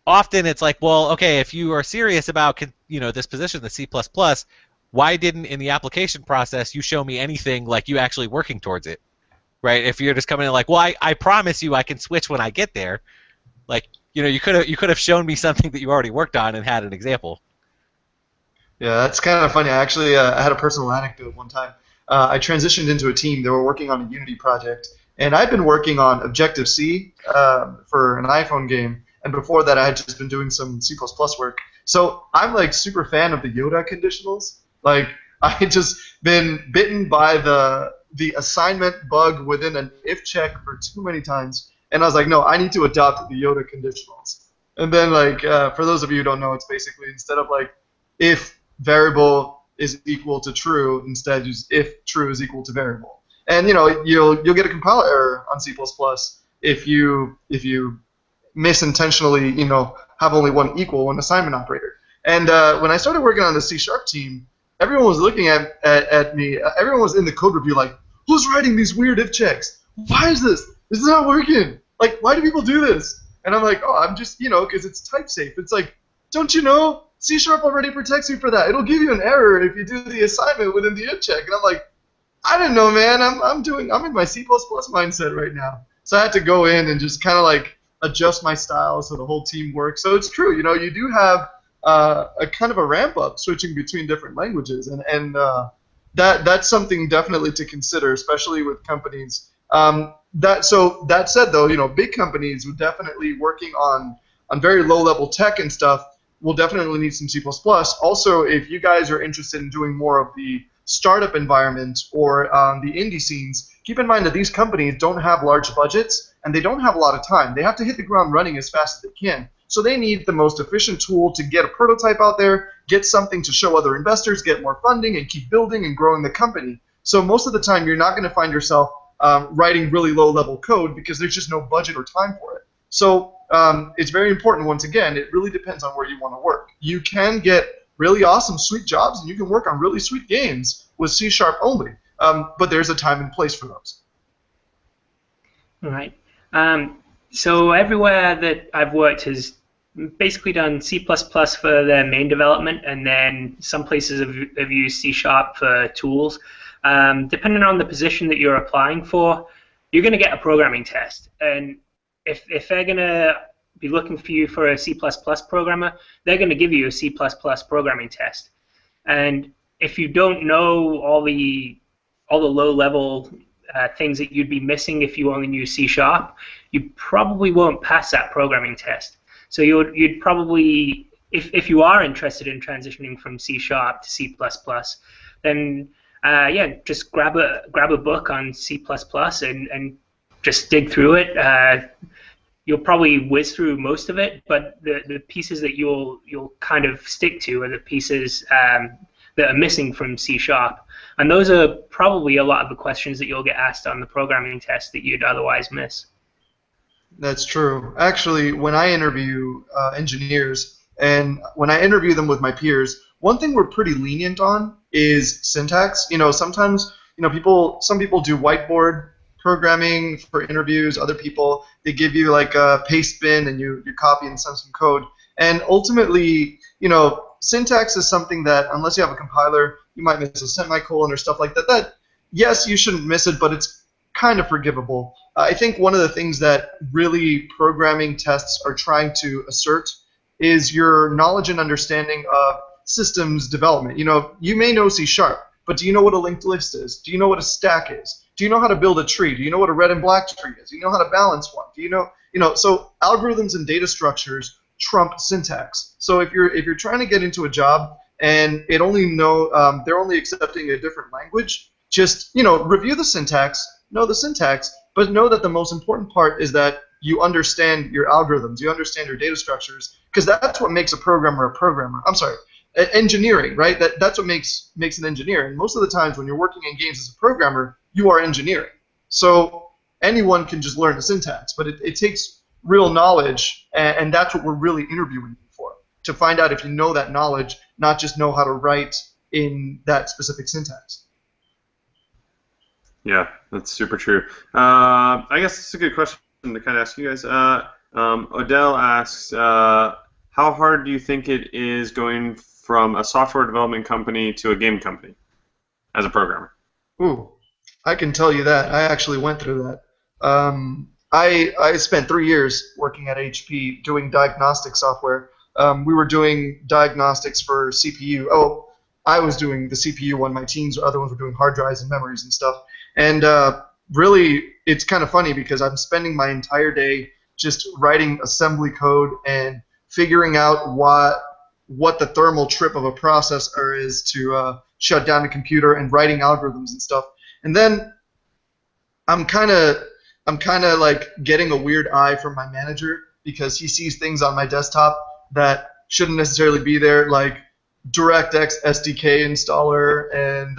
often it's well, okay, if you are serious about this position, the C++, why didn't in the application process you show me anything you actually working towards it, right? If you're just coming in well, I promise you I can switch when I get there, you could have shown me something that you already worked on and had an example. Yeah, that's kind of funny. Actually, I had a personal anecdote one time. I transitioned into a team. They were working on a Unity project, and I'd been working on Objective-C for an iPhone game, and before that I had just been doing some C++ work. So I'm super fan of the Yoda conditionals. I had just been bitten by the assignment bug within an if check for too many times, and I was no, I need to adopt the Yoda conditionals. And then for those of you who don't know, it's basically instead of if variable is equal to true, instead use if true is equal to variable. And you'll get a compiler error on C++ if you misintentionally have only one assignment operator. And when I started working on the C# team, everyone was looking at me. Everyone was in the code review who's writing these weird if checks? Why is this? This is not working. Why do people do this? And I'm oh, I'm just, because it's type safe. It's don't you know? C# already protects you for that. It'll give you an error if you do the assignment within the if check. And I'm I don't know, man. I'm in my C++ mindset right now. So I had to go in and just kind of adjust my style so the whole team works. So it's true, you do have a kind of a ramp up switching between different languages, and that's something definitely to consider, especially with companies. That said, though, big companies would definitely working on very low level tech and stuff will definitely need some C++. Also, if you guys are interested in doing more of the startup environment or the indie scenes, keep in mind that these companies don't have large budgets and they don't have a lot of time. They have to hit the ground running as fast as they can. So they need the most efficient tool to get a prototype out there, get something to show other investors, get more funding, and keep building and growing the company. So most of the time, you're not going to find yourself writing really low-level code because there's just no budget or time for it. So it's very important, once again, it really depends on where you want to work. You can get really awesome, sweet jobs, and you can work on really sweet games with C# only. But there's a time and place for those. All right. So everywhere that I've worked has basically done C++ for their main development, and then some places have used C# for tools. Depending on the position that you're applying for, you're going to get a programming test. And if they're going to be looking for you for a C++ programmer, they're going to give you a C++ programming test. And if you don't know all the low-level things that you'd be missing if you only knew C#, you probably won't pass that programming test. So you'd probably, if you are interested in transitioning from C# to C++, then yeah, just grab a book on C++ and just dig through it. You'll probably whiz through most of it, but the pieces that you'll kind of stick to are the pieces that are missing from C#. And those are probably a lot of the questions that you'll get asked on the programming test that you'd otherwise miss. That's true. Actually, when I interview engineers and when I interview them with my peers, one thing we're pretty lenient on is syntax. Sometimes, some people do whiteboard programming for interviews. Other people, they give you like a paste bin and you copy and send some code. And ultimately, syntax is something that, unless you have a compiler, you might miss a semicolon or stuff like that. That, yes, you shouldn't miss it, but it's kind of forgivable. I think one of the things that really programming tests are trying to assert is your knowledge and understanding of systems development. You may know C#, but do you know what a linked list is? Do you know what a stack is? Do you know how to build a tree? Do you know what a red and black tree is? Do you know how to balance one? Do you know, so algorithms and data structures trump syntax. So if you're trying to get into a job and they're only accepting a different language, just review the syntax, know the syntax, but know that the most important part is that you understand your algorithms, you understand your data structures, because that's what makes a programmer a programmer. I'm sorry, engineering, right? That's what makes an engineer. And most of the times when you're working in games as a programmer, you are engineering. So anyone can just learn the syntax, but it takes real knowledge, and that's what we're really interviewing you for, to find out if you know that knowledge, not just know how to write in that specific syntax. Yeah, that's super true. I guess it's a good question to kind of ask you guys. Odell asks, how hard do you think it is going from a software development company to a game company as a programmer? Ooh, I can tell you that. I actually went through that. I spent 3 years working at HP doing diagnostic software. We were doing diagnostics for CPU. Oh, I was doing the CPU one. My teams, other ones were doing hard drives and memories and stuff. And really, it's kind of funny because I'm spending my entire day just writing assembly code and figuring out what the thermal trip of a processor is to shut down a computer, and writing algorithms and stuff. And then I'm kind of like getting a weird eye from my manager because he sees things on my desktop that shouldn't necessarily be there, like DirectX SDK installer and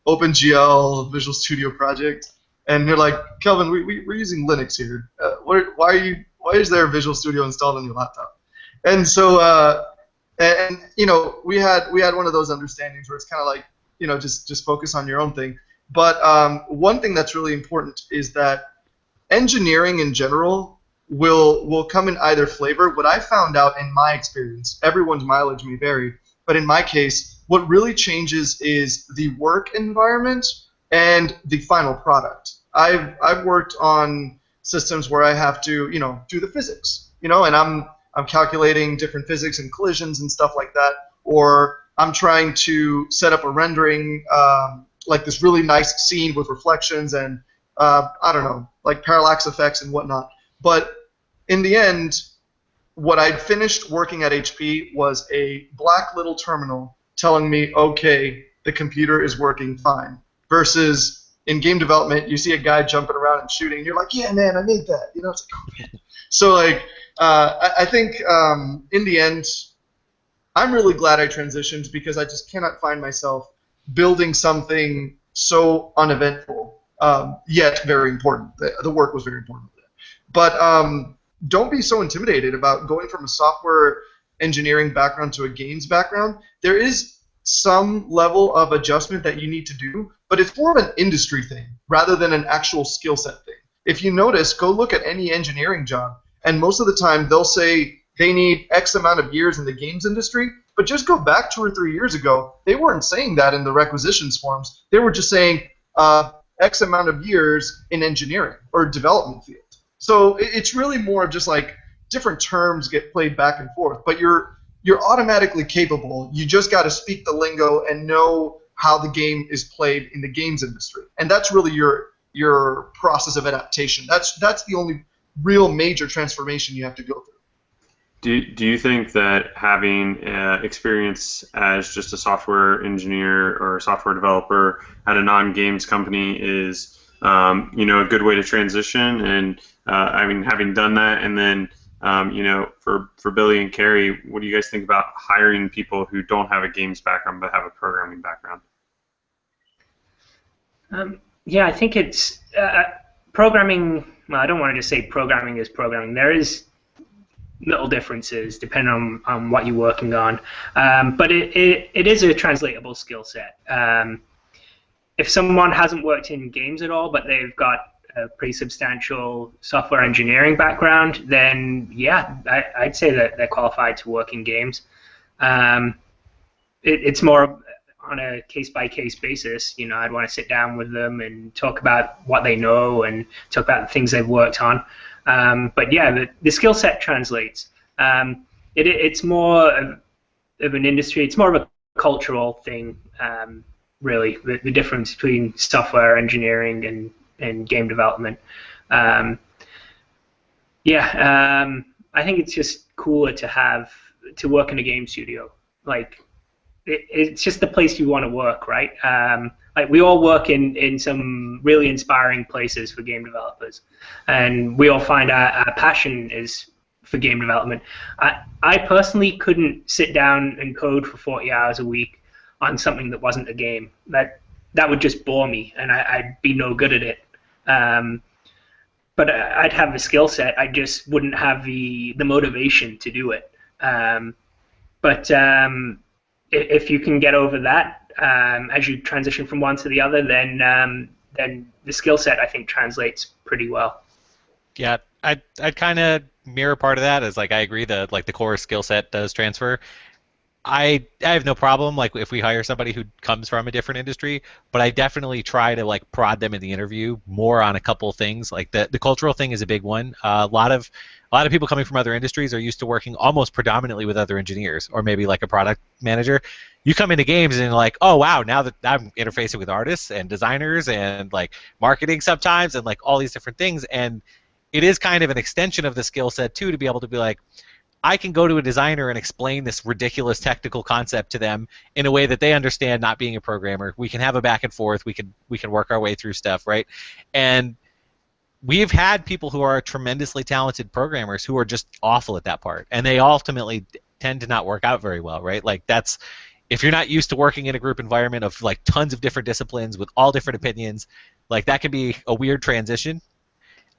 OpenGL Visual Studio project. And you're like, Kelvin, we're using Linux here. Why is there a Visual Studio installed on your laptop? And so we had one of those understandings where it's kind of like, just focus on your own thing. But one thing that's really important is that engineering in general will come in either flavor. What I found out in my experience, everyone's mileage may vary, but in my case, what really changes is the work environment and the final product. I've worked on systems where I have to, do the physics, and I'm calculating different physics and collisions and stuff like that, or I'm trying to set up a rendering, like this really nice scene with reflections and I don't know, like parallax effects and whatnot. But in the end, what I'd finished working at HP was a black little terminal telling me, okay, the computer is working fine. Versus in game development, you see a guy jumping around and shooting, and you're like, yeah, man, I made that. It's like, oh, man. So like, I think in the end, I'm really glad I transitioned because I just cannot find myself building something so uneventful, yet very important. The work was very important. But don't be so intimidated about going from a software engineering background to a games background. There is some level of adjustment that you need to do, but it's more of an industry thing rather than an actual skill set thing. If you notice, go look at any engineering job, and most of the time they'll say they need X amount of years in the games industry. But just go back 2 or 3 years ago, they weren't saying that in the requisitions forms. They were just saying X amount of years in engineering or development field. So it's really more of just like different terms get played back and forth. But you're automatically capable. You just got to speak the lingo and know how the game is played in the games industry, and that's really your process of adaptation. That's the only real major transformation you have to go through. Do you think that having experience as just a software engineer or a software developer at a non-games company is a good way to transition? And I mean, having done that, and then for Billy and Kerry, what do you guys think about hiring people who don't have a games background but have a programming background? Yeah, I think it's programming. Well, I don't want to just say programming is programming. There is little differences depending on what you're working on, but it is a translatable skill set. If someone hasn't worked in games at all, but they've got a pretty substantial software engineering background, then yeah, I'd say that they're qualified to work in games. It's more on a case-by-case basis. I'd want to sit down with them and talk about what they know and talk about the things they've worked on. But yeah, the skill set translates. It's more of an industry. It's more of a cultural thing, really. The difference between software engineering and game development. I think it's just cooler to work in a game studio. Like, it's just the place you want to work, right? Like, we all work in some really inspiring places for game developers, and we all find our passion is for game development. I personally couldn't sit down and code for 40 hours a week on something that wasn't a game. That would just bore me, and I'd be no good at it. But I'd have the skill set. I just wouldn't have the motivation to do it. But if you can get over that as you transition from one to the other, then the skill set, I think, translates pretty well. Yeah, I'd kind of mirror part of that. As like, I agree that like the core skill set does transfer. I have no problem like if we hire somebody who comes from a different industry, but I definitely try to like prod them in the interview more on a couple things. Like the cultural thing is a big one. A lot of people coming from other industries are used to working almost predominantly with other engineers or maybe like a product manager. You come into games and you're like, oh wow, now that I'm interfacing with artists and designers and like marketing sometimes and like all these different things, and it is kind of an extension of the skill set too to be able to be like, I can go to a designer and explain this ridiculous technical concept to them in a way that they understand, not being a programmer. We can have a back and forth. We can work our way through stuff, right? And we've had people who are tremendously talented programmers who are just awful at that part, and they ultimately tend to not work out very well, right? Like that's, if you're not used to working in a group environment of like tons of different disciplines with all different opinions, like that can be a weird transition.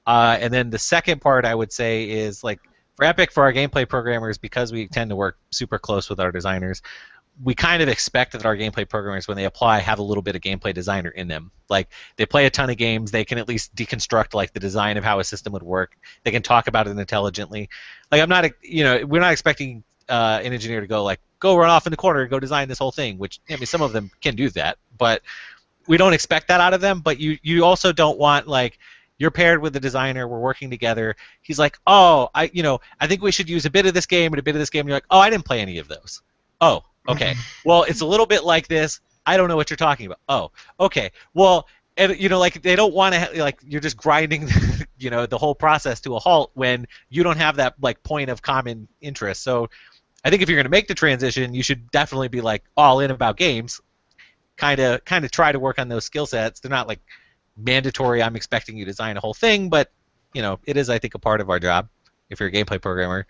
And then the second part I would say is like, for Epic, for our gameplay programmers, because we tend to work super close with our designers, we kind of expect that our gameplay programmers, when they apply, have a little bit of gameplay designer in them. Like, they play a ton of games, they can at least deconstruct like the design of how a system would work. They can talk about it intelligently. Like, we're not expecting an engineer to go run off in the corner and go design this whole thing, which, I mean, some of them can do that, but we don't expect that out of them. But you also don't want, like, you're paired with the designer, we're working together. He's like, oh, I think we should use a bit of this game and a bit of this game. And you're like, oh, I didn't play any of those. Oh, okay. Well, it's a little bit like this. I don't know what you're talking about. Oh, okay. Well, and like they don't want to like you're just grinding, the whole process to a halt when you don't have that like point of common interest. So, I think if you're going to make the transition, you should definitely be like all in about games. Kind of try to work on those skill sets. They're not like mandatory, I'm expecting you to design a whole thing, but it is, I think, a part of our job if you're a gameplay programmer.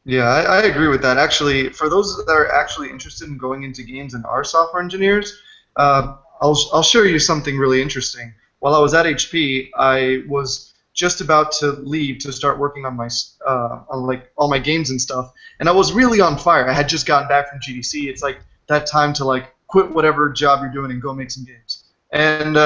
Yeah, I agree with that. Actually, for those that are actually interested in going into games and are software engineers, I'll share you something really interesting. While I was at HP, I was just about to leave to start working on my on like all my games and stuff, and I was really on fire. I had just gotten back from GDC. It's like that time to like quit whatever job you're doing and go make some games. And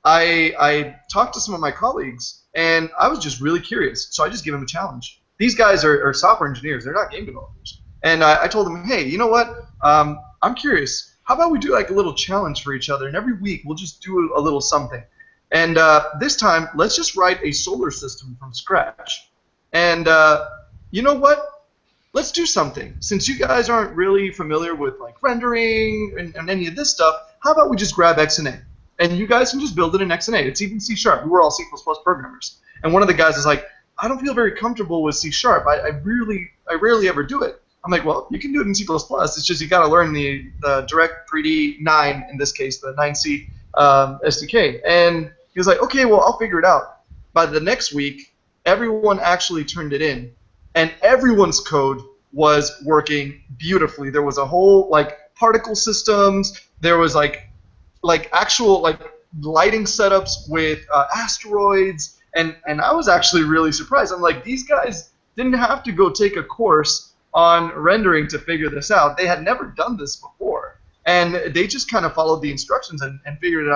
I talked to some of my colleagues, and I was just really curious. So I just gave them a challenge. these guys are software engineers. They're not game developers. And I told them, hey, you know what? I'm curious. How about we do like a little challenge for each other, and every week we'll just do a little something. And this time, let's just write a solar system from scratch. And you know what? Let's do something. Since you guys aren't really familiar with like rendering and any of this stuff, how about we just grab X and A? And you guys can just build it in X and A. It's even C#. We were all C++ programmers. And one of the guys is like, I don't feel very comfortable with C#. I rarely ever do it. I'm like, well, you can do it in C++. It's just you got to learn the Direct 3D 9, in this case, the 9C SDK. And he was like, okay, well, I'll figure it out. By the next week, everyone actually turned it in. And everyone's code was working beautifully. There was a whole like particle systems. There was like actual like lighting setups with asteroids, and I was actually really surprised. I'm like, these guys didn't have to go take a course on rendering to figure this out. They had never done this before, and they just kind of followed the instructions and figured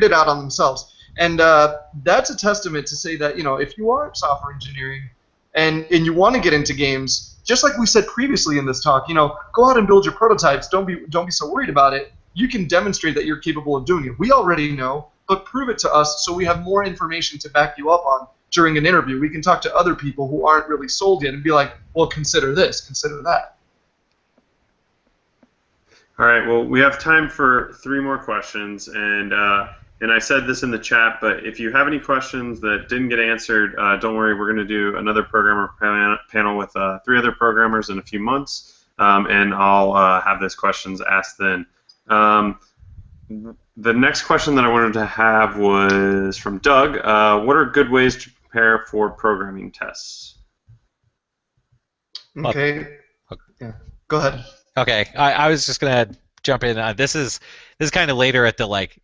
it out on themselves. And that's a testament to say that, you know, if you are software engineering and you want to get into games, just like we said previously in this talk, you know, go out and build your prototypes. Don't be so worried about it. You can demonstrate that you're capable of doing it. We already know, but prove it to us so we have more information to back you up on during an interview. We can talk to other people who aren't really sold yet and be like, well, consider this, consider that. All right, well, we have time for 3 more questions, and I said this in the chat, but if you have any questions that didn't get answered, don't worry. We're going to do another programmer panel with 3 other programmers in a few months, and I'll have those questions asked then. The next question that I wanted to have was from Doug. What are good ways to prepare for programming tests? Okay. Yeah. Go ahead. Okay, I was just gonna jump in. This is kind of later at the like.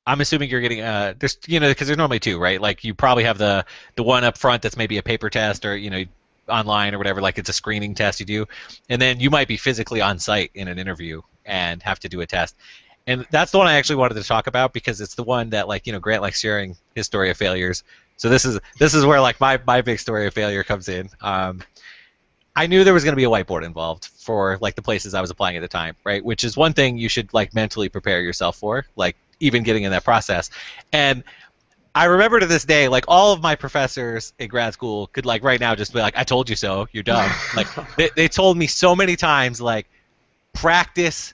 I'm assuming you're getting there's because there's normally 2, right? Like you probably have the one up front that's maybe a paper test or online or whatever, like it's a screening test you do, and then you might be physically on site in an interview and have to do a test. And that's the one I actually wanted to talk about because it's the one that Grant likes sharing his story of failures. So this is where like my big story of failure comes in. I knew there was going to be a whiteboard involved for like the places I was applying at the time, right? Which is one thing you should like mentally prepare yourself for, like even getting in that process. And I remember to this day, like all of my professors in grad school could like right now just be like, I told you so, you're dumb. Like they told me so many times, like practice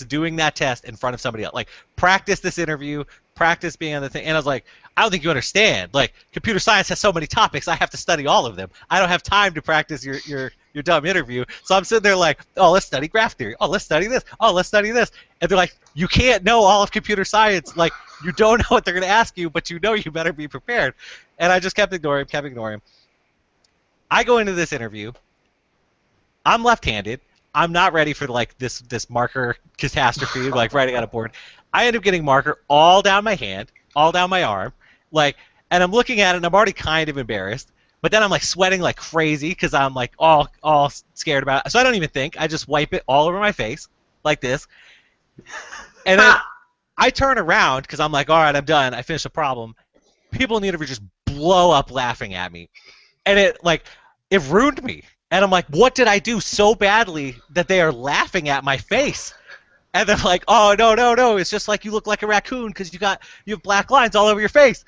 doing that test in front of somebody else. Like practice this interview, practice being on the thing. And I was like, I don't think you understand. Like computer science has so many topics, I have to study all of them. I don't have time to practice your dumb interview. So I'm sitting there like, oh, let's study graph theory. Oh, let's study this. Oh, let's study this. And they're like, you can't know all of computer science. Like you don't know what they're going to ask you, but you better be prepared. And I just kept ignoring him. I go into this interview. I'm left-handed. I'm not ready for like this marker catastrophe, like writing on a board. I end up getting marker all down my hand, all down my arm, like, and I'm looking at it and I'm already kind of embarrassed. But then I'm like sweating like crazy because I'm like all scared about it. So I don't even think. I just wipe it all over my face like this. And then I turn around because I'm like, all right, I'm done. I finished the problem. People in the interview just blow up laughing at me. And it ruined me. And I'm like, what did I do so badly that they are laughing at my face? And they're like, oh, no, it's just like you look like a raccoon because you have black lines all over your face.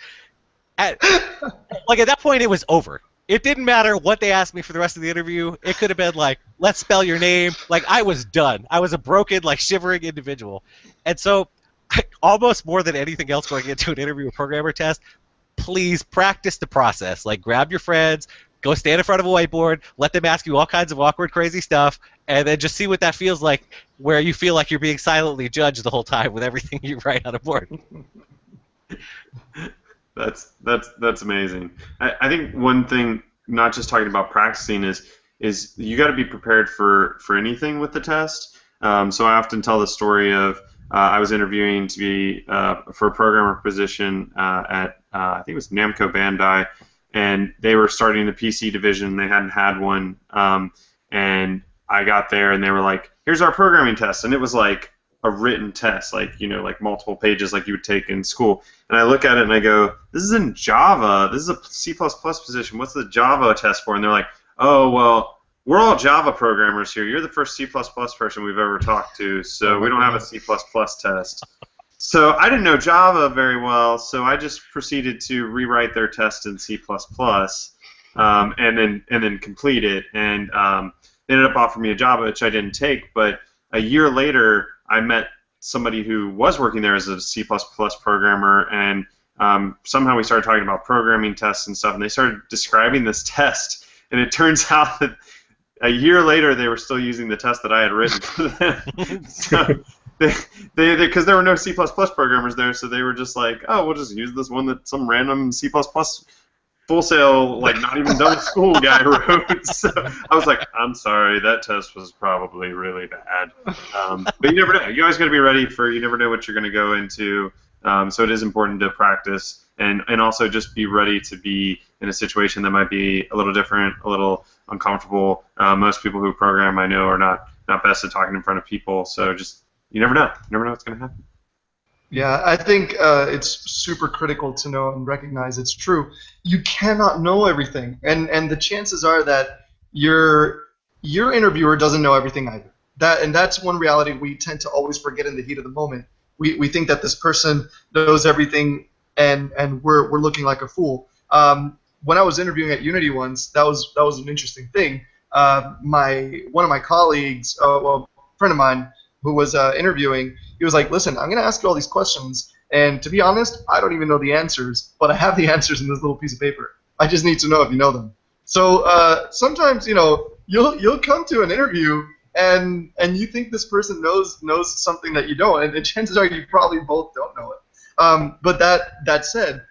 Like at that point, it was over. It didn't matter what they asked me for the rest of the interview. It could have been like, let's spell your name. Like I was done. I was a broken, like shivering individual. And so almost more than anything else going into an interview or programmer test, please practice the process. Like grab your friends, go stand in front of a whiteboard, let them ask you all kinds of awkward, crazy stuff, and then just see what that feels like where you feel like you're being silently judged the whole time with everything you write on a board. That's amazing. I think one thing, not just talking about practicing, is you got to be prepared for anything with the test. So I often tell the story of I was interviewing to be for a programmer position at I think it was Namco Bandai, and they were starting the PC division. They hadn't had one, and I got there and they were like, "Here's our programming test," and it was like a written test, like like multiple pages, like you would take in school. And I look at it and I go, this is in Java. This is a C++ position. What's the Java test for? And they're like, oh well, we're all Java programmers here. You're the first C++ person we've ever talked to, so we don't have a C++ test. So I didn't know Java very well, so I just proceeded to rewrite their test in C++, and then complete it. And they ended up offering me a job, which I didn't take. But a year later, I met somebody who was working there as a C++ programmer, and somehow we started talking about programming tests and stuff, and they started describing this test. And it turns out that a year later, they were still using the test that I had written for them. So because there were no C++ programmers there, so they were just like, oh, we'll just use this one that some random C++ Full Sail, like not even done with school guy wrote. So I was like, I'm sorry, that test was probably really bad. But you never know. You always got to be ready for. You never know what you're going to go into. So it is important to practice and also just be ready to be in a situation that might be a little different, a little uncomfortable. Most people who program, I know, are not best at talking in front of people. So just you never know. You never know what's going to happen. Yeah, I think it's super critical to know and recognize it's true. You cannot know everything, and the chances are that your interviewer doesn't know everything either. That's one reality we tend to always forget in the heat of the moment. We think that this person knows everything, and we're looking like a fool. When I was interviewing at Unity once, that was an interesting thing. One of my colleagues, a friend of mine, who was interviewing, he was like, listen, I'm going to ask you all these questions, and to be honest, I don't even know the answers, but I have the answers in this little piece of paper. I just need to know if you know them. So sometimes, you'll come to an interview, and you think this person knows something that you don't, and the chances are you probably both don't know it. But that said,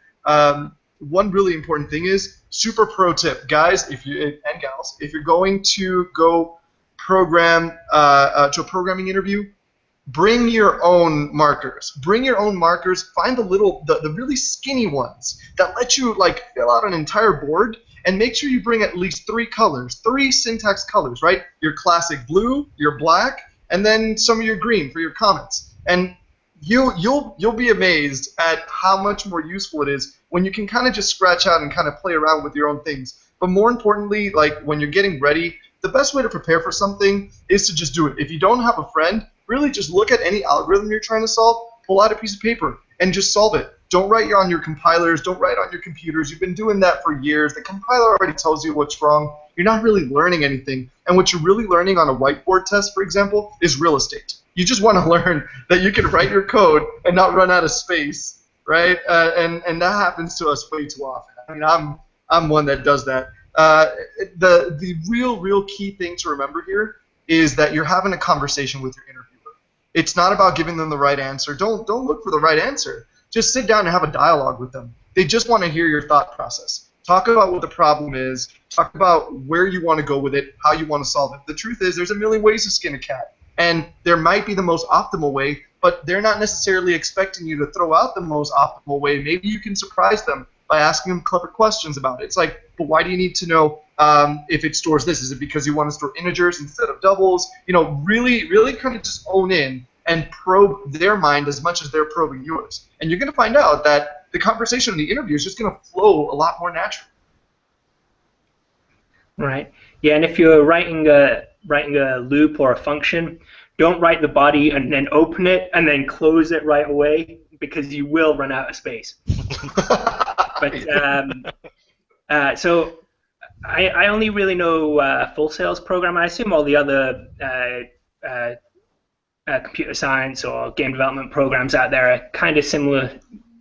one really important thing is, super pro tip, guys and gals, if you're going to go program to a programming interview, bring your own markers. Bring your own markers. Find the really skinny ones that let you fill out an entire board, and make sure you bring at least 3 colors, 3 syntax colors, right? Your classic blue, your black, and then some of your green for your comments. And you'll be amazed at how much more useful it is when you can kind of just scratch out and kind of play around with your own things. But more importantly, when you're getting ready, the best way to prepare for something is to just do it. If you don't have a friend, really just look at any algorithm you're trying to solve, pull out a piece of paper, and just solve it. Don't write on your compilers, don't write on your computers. You've been doing that for years. The compiler already tells you what's wrong. You're not really learning anything. And what you're really learning on a whiteboard test, for example, is real estate. You just want to learn that you can write your code and not run out of space, right? And that happens to us way too often. I mean, I'm one that does that. The real key thing to remember here is that you're having a conversation with your interviewer. It's not about giving them the right answer. Don't look for the right answer. Just sit down and have a dialogue with them. They just want to hear your thought process. Talk about what the problem is. Talk about where you want to go with it, how you want to solve it. The truth is, there's a million ways to skin a cat. And there might be the most optimal way, but they're not necessarily expecting you to throw out the most optimal way. Maybe you can surprise them by asking them clever questions about it. It's like, but why do you need to know if it stores this? Is it because you want to store integers instead of doubles? Really kind of just own in and probe their mind as much as they're probing yours. And you're going to find out that the conversation in the interview is just going to flow a lot more naturally. Right. Yeah, and if you're writing a loop or a function, don't write the body and then open it and then close it right away, because you will run out of space. But so I only really know Full Sail's program. I assume all the other computer science or game development programs out there are kind of similar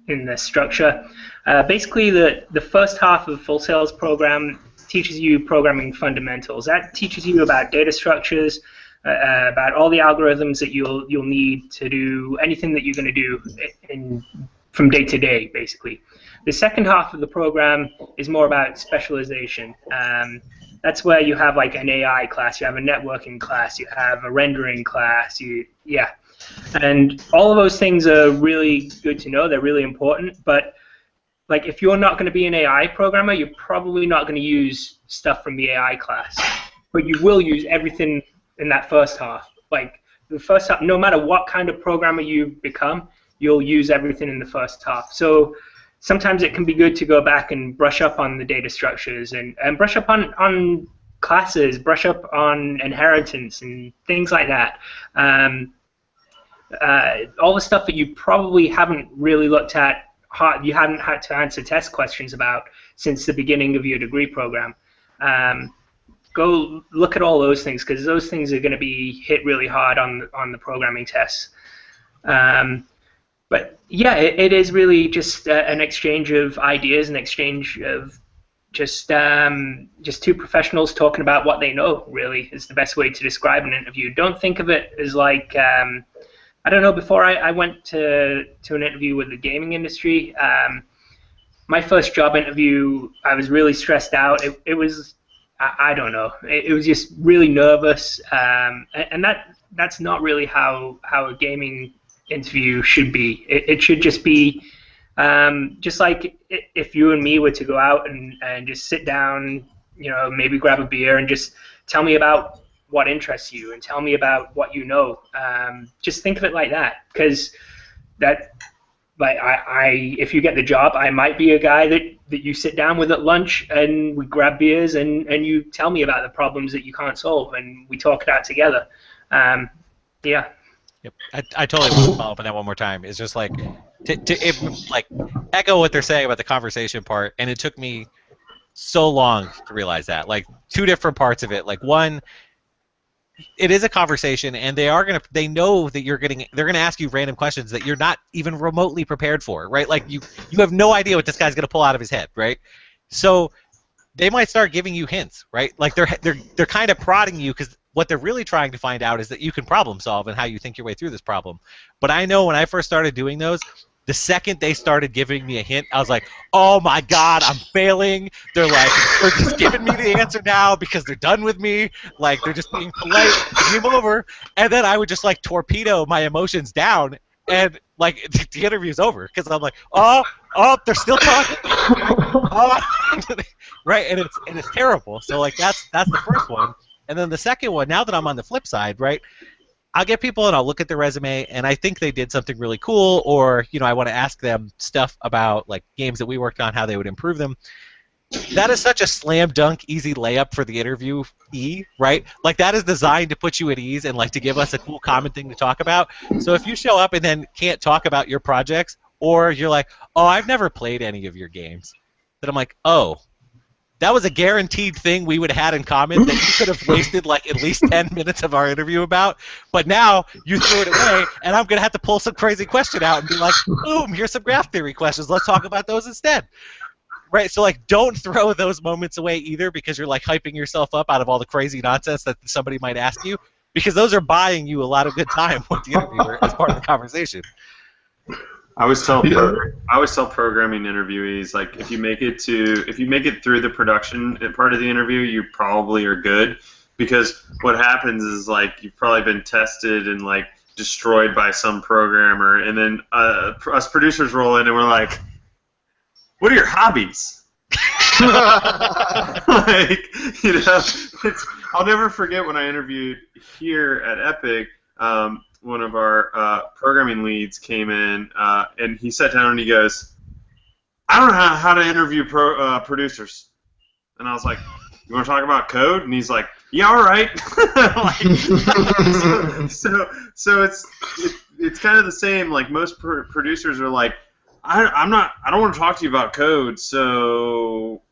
in the structure. Basically, the first half of Full Sail's program teaches you programming fundamentals. That teaches you about data structures, about all the algorithms that you'll need to do anything that you're going to do from day to day, basically. The second half of the program is more about specialization. That's where you have like an AI class, you have a networking class, you have a rendering class, and all of those things are really good to know. They're really important, but like if you're not going to be an AI programmer, you're probably not going to use stuff from the AI class, but you will use everything in that first half. Like the first half, no matter what kind of programmer you become, you'll use everything in the first half. So sometimes it can be good to go back and brush up on the data structures and brush up on classes, brush up on inheritance and things like that. All the stuff that you probably haven't really looked at, you haven't had to answer test questions about since the beginning of your degree program. Go look at all those things, because those things are going to be hit really hard on the programming tests. But yeah, it is really just an exchange of ideas, an exchange of just two professionals talking about what they know. Really, is the best way to describe an interview. Don't think of it as like I don't know. Before I went to an interview with the gaming industry, my first job interview, I was really stressed out. It was, I don't know. It was just really nervous, and that's not really how a gaming interview should be. It should just be just like if you and me were to go out and just sit down, maybe grab a beer and just tell me about what interests you and tell me about what you know. Just think of it like that, because if you get the job, I might be a guy that you sit down with at lunch and we grab beers and you tell me about the problems that you can't solve and we talk it out together. Yeah. Yep. I totally want to follow up on that one more time. It's just like like echo what they're saying about the conversation part, and it took me so long to realize that. Like two different parts of it. Like one, it is a conversation, and they know that they're gonna ask you random questions that you're not even remotely prepared for, right? Like you have no idea what this guy's gonna pull out of his head, right? So they might start giving you hints, right? Like they're kind of prodding you, because what they're really trying to find out is that you can problem solve and how you think your way through this problem. But I know when I first started doing those, the second they started giving me a hint, I was like, oh my God, I'm failing. They're just giving me the answer now because they're done with me. Like, they're just being polite. Game over. And then I would just like torpedo my emotions down, and like the interview's over, because I'm like, oh, they're still talking. Right, and it's terrible. So like that's the first one. And then the second one, now that I'm on the flip side, right, I'll get people and I'll look at their resume and I think they did something really cool, or I want to ask them stuff about like games that we worked on, how they would improve them. That is such a slam dunk, easy layup for the interviewee, right? Like that is designed to put you at ease and like to give us a cool common thing to talk about. So if you show up and then can't talk about your projects, or you're like, oh, I've never played any of your games, then I'm like, oh, that was a guaranteed thing we would have had in common that you could have wasted like at least 10 minutes of our interview about, but now you threw it away, and I'm going to have to pull some crazy question out and be like, boom, here's some graph theory questions. Let's talk about those instead. Right, so like don't throw those moments away either, because you're like hyping yourself up out of all the crazy nonsense that somebody might ask you, because those are buying you a lot of good time with the interviewer as part of the conversation. I always tell programming interviewees, like if you make it through the production part of the interview, you probably are good, because what happens is like you've probably been tested and like destroyed by some programmer, and then us producers roll in and we're like, what are your hobbies? Like, I'll never forget when I interviewed here at Epic. One of our programming leads came in, and he sat down and he goes, I don't know how to interview producers. And I was like, you want to talk about code? And he's like, yeah, all right. So it's kind of the same. Like most producers are like, I don't want to talk to you about code. So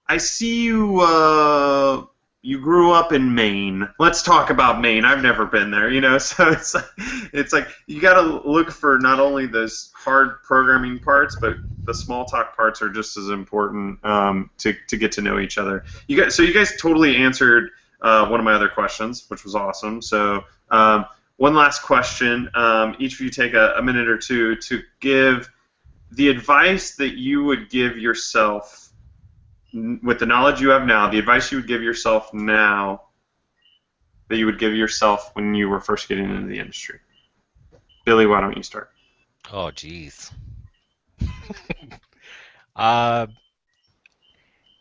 I see you. You grew up in Maine. Let's talk about Maine. I've never been there, So it's like you got to look for not only those hard programming parts, but the small talk parts are just as important to get to know each other. You guys totally answered one of my other questions, which was awesome. So one last question. Each of you take a minute or two to give the advice that you would give yourself. With the knowledge you have now, the advice you would give yourself now that you would give yourself when you were first getting into the industry. Billy, why don't you start? Oh, geez.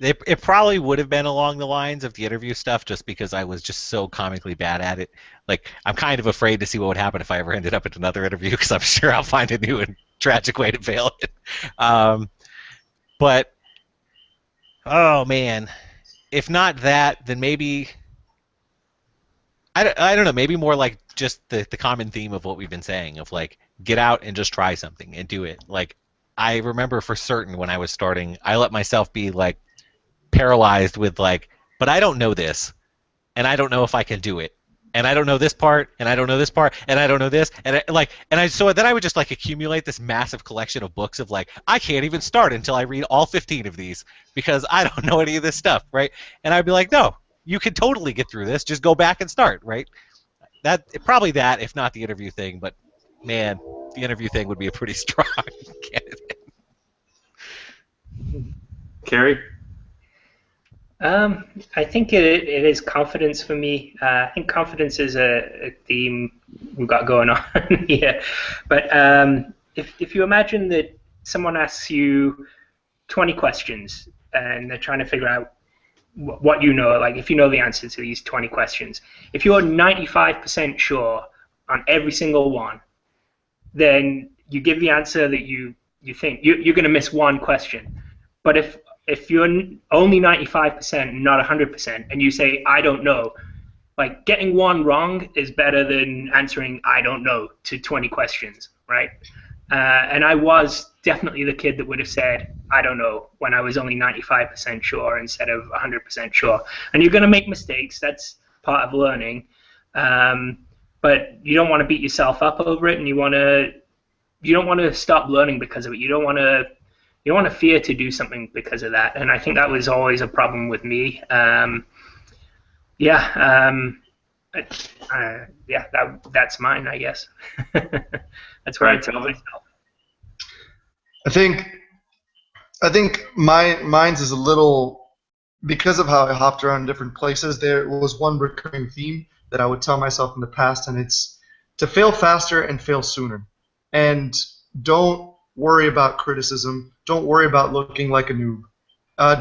It probably would have been along the lines of the interview stuff, just because I was just so comically bad at it. Like, I'm kind of afraid to see what would happen if I ever ended up at another interview, because I'm sure I'll find a new and tragic way to fail it. But oh man, if not that, then maybe I don't know. Maybe more like just the common theme of what we've been saying of like get out and just try something and do it. Like I remember for certain when I was starting, I let myself be like paralyzed with like, but I don't know this, and I don't know if I can do it, and I don't know this part, and I don't know this part, and I don't know this, so then I would just like accumulate this massive collection of books of like I can't even start until I read all 15 of these because I don't know any of this stuff, right? And I'd be like, no, you can totally get through this. Just go back and start, right? That probably that, if not the interview thing, but man, the interview thing would be a pretty strong candidate. Kerry? I think it is confidence for me. I think confidence is a theme we've got going on here. But if you imagine that someone asks you 20 questions and they're trying to figure out what you know, like if you know the answer to these 20 questions, if you're 95% sure on every single one, then you give the answer that you think you're going to miss one question. But if you're only 95%, not 100%, and you say I don't know, like getting one wrong is better than answering I don't know to 20 questions, right? And I was definitely the kid that would have said I don't know when I was only 95% sure instead of 100% sure. And you're going to make mistakes. That's part of learning. But you don't want to beat yourself up over it, and you don't want to stop learning because of it. You don't want to fear to do something because of that. And I think that was always a problem with me. That's mine, I guess. That's what I tell myself. I think mine's is a little, because of how I hopped around different places. There was one recurring theme that I would tell myself in the past, and it's to fail faster and fail sooner. And don't worry about criticism. Don't worry about looking like a noob.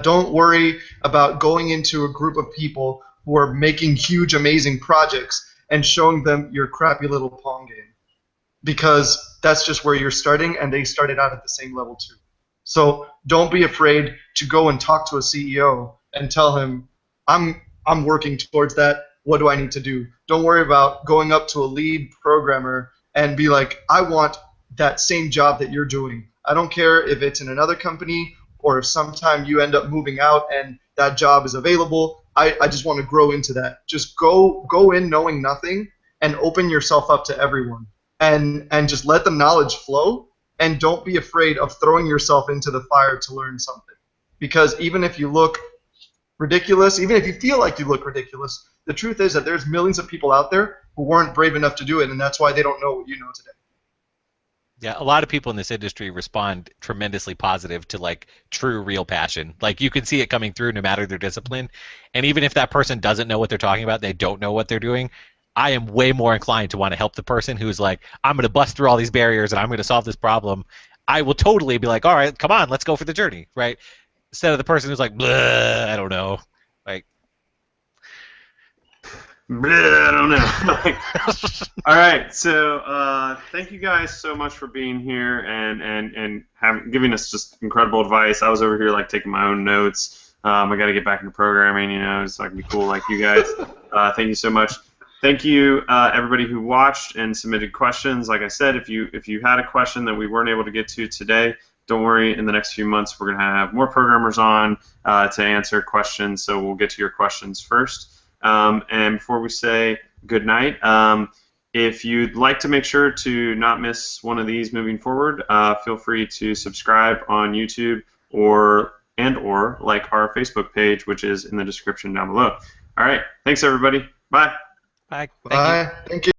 Don't worry about going into a group of people who are making huge, amazing projects and showing them your crappy little Pong game. Because that's just where you're starting, and they started out at the same level too. So don't be afraid to go and talk to a CEO and tell him, I'm working towards that. What do I need to do? Don't worry about going up to a lead programmer and be like, I want that same job that you're doing. I don't care if it's in another company or if sometime you end up moving out and that job is available. I just want to grow into that. Just go in knowing nothing and open yourself up to everyone and just let the knowledge flow, and don't be afraid of throwing yourself into the fire to learn something. Because even if you look ridiculous, even if you feel like you look ridiculous, the truth is that there's millions of people out there who weren't brave enough to do it, and that's why they don't know what you know today. Yeah, a lot of people in this industry respond tremendously positive to like true, real passion. Like you can see it coming through no matter their discipline. And even if that person doesn't know what they're talking about, they don't know what they're doing, I am way more inclined to want to help the person who's like, I'm going to bust through all these barriers and I'm going to solve this problem. I will totally be like, all right, come on, let's go for the journey, right? Instead of the person who's like, I don't know. Like, I don't know. All right, so thank you guys so much for being here and giving us just incredible advice. I was over here like taking my own notes. I got to get back into programming, so I can be cool like you guys. Thank you so much. Thank you, everybody who watched and submitted questions. Like I said, if you had a question that we weren't able to get to today, don't worry. In the next few months, we're going to have more programmers on to answer questions, so we'll get to your questions first. And before we say good night, if you'd like to make sure to not miss one of these moving forward, feel free to subscribe on YouTube or like our Facebook page, which is in the description down below. All right. Thanks, everybody. Bye. Bye. Bye. Thank you.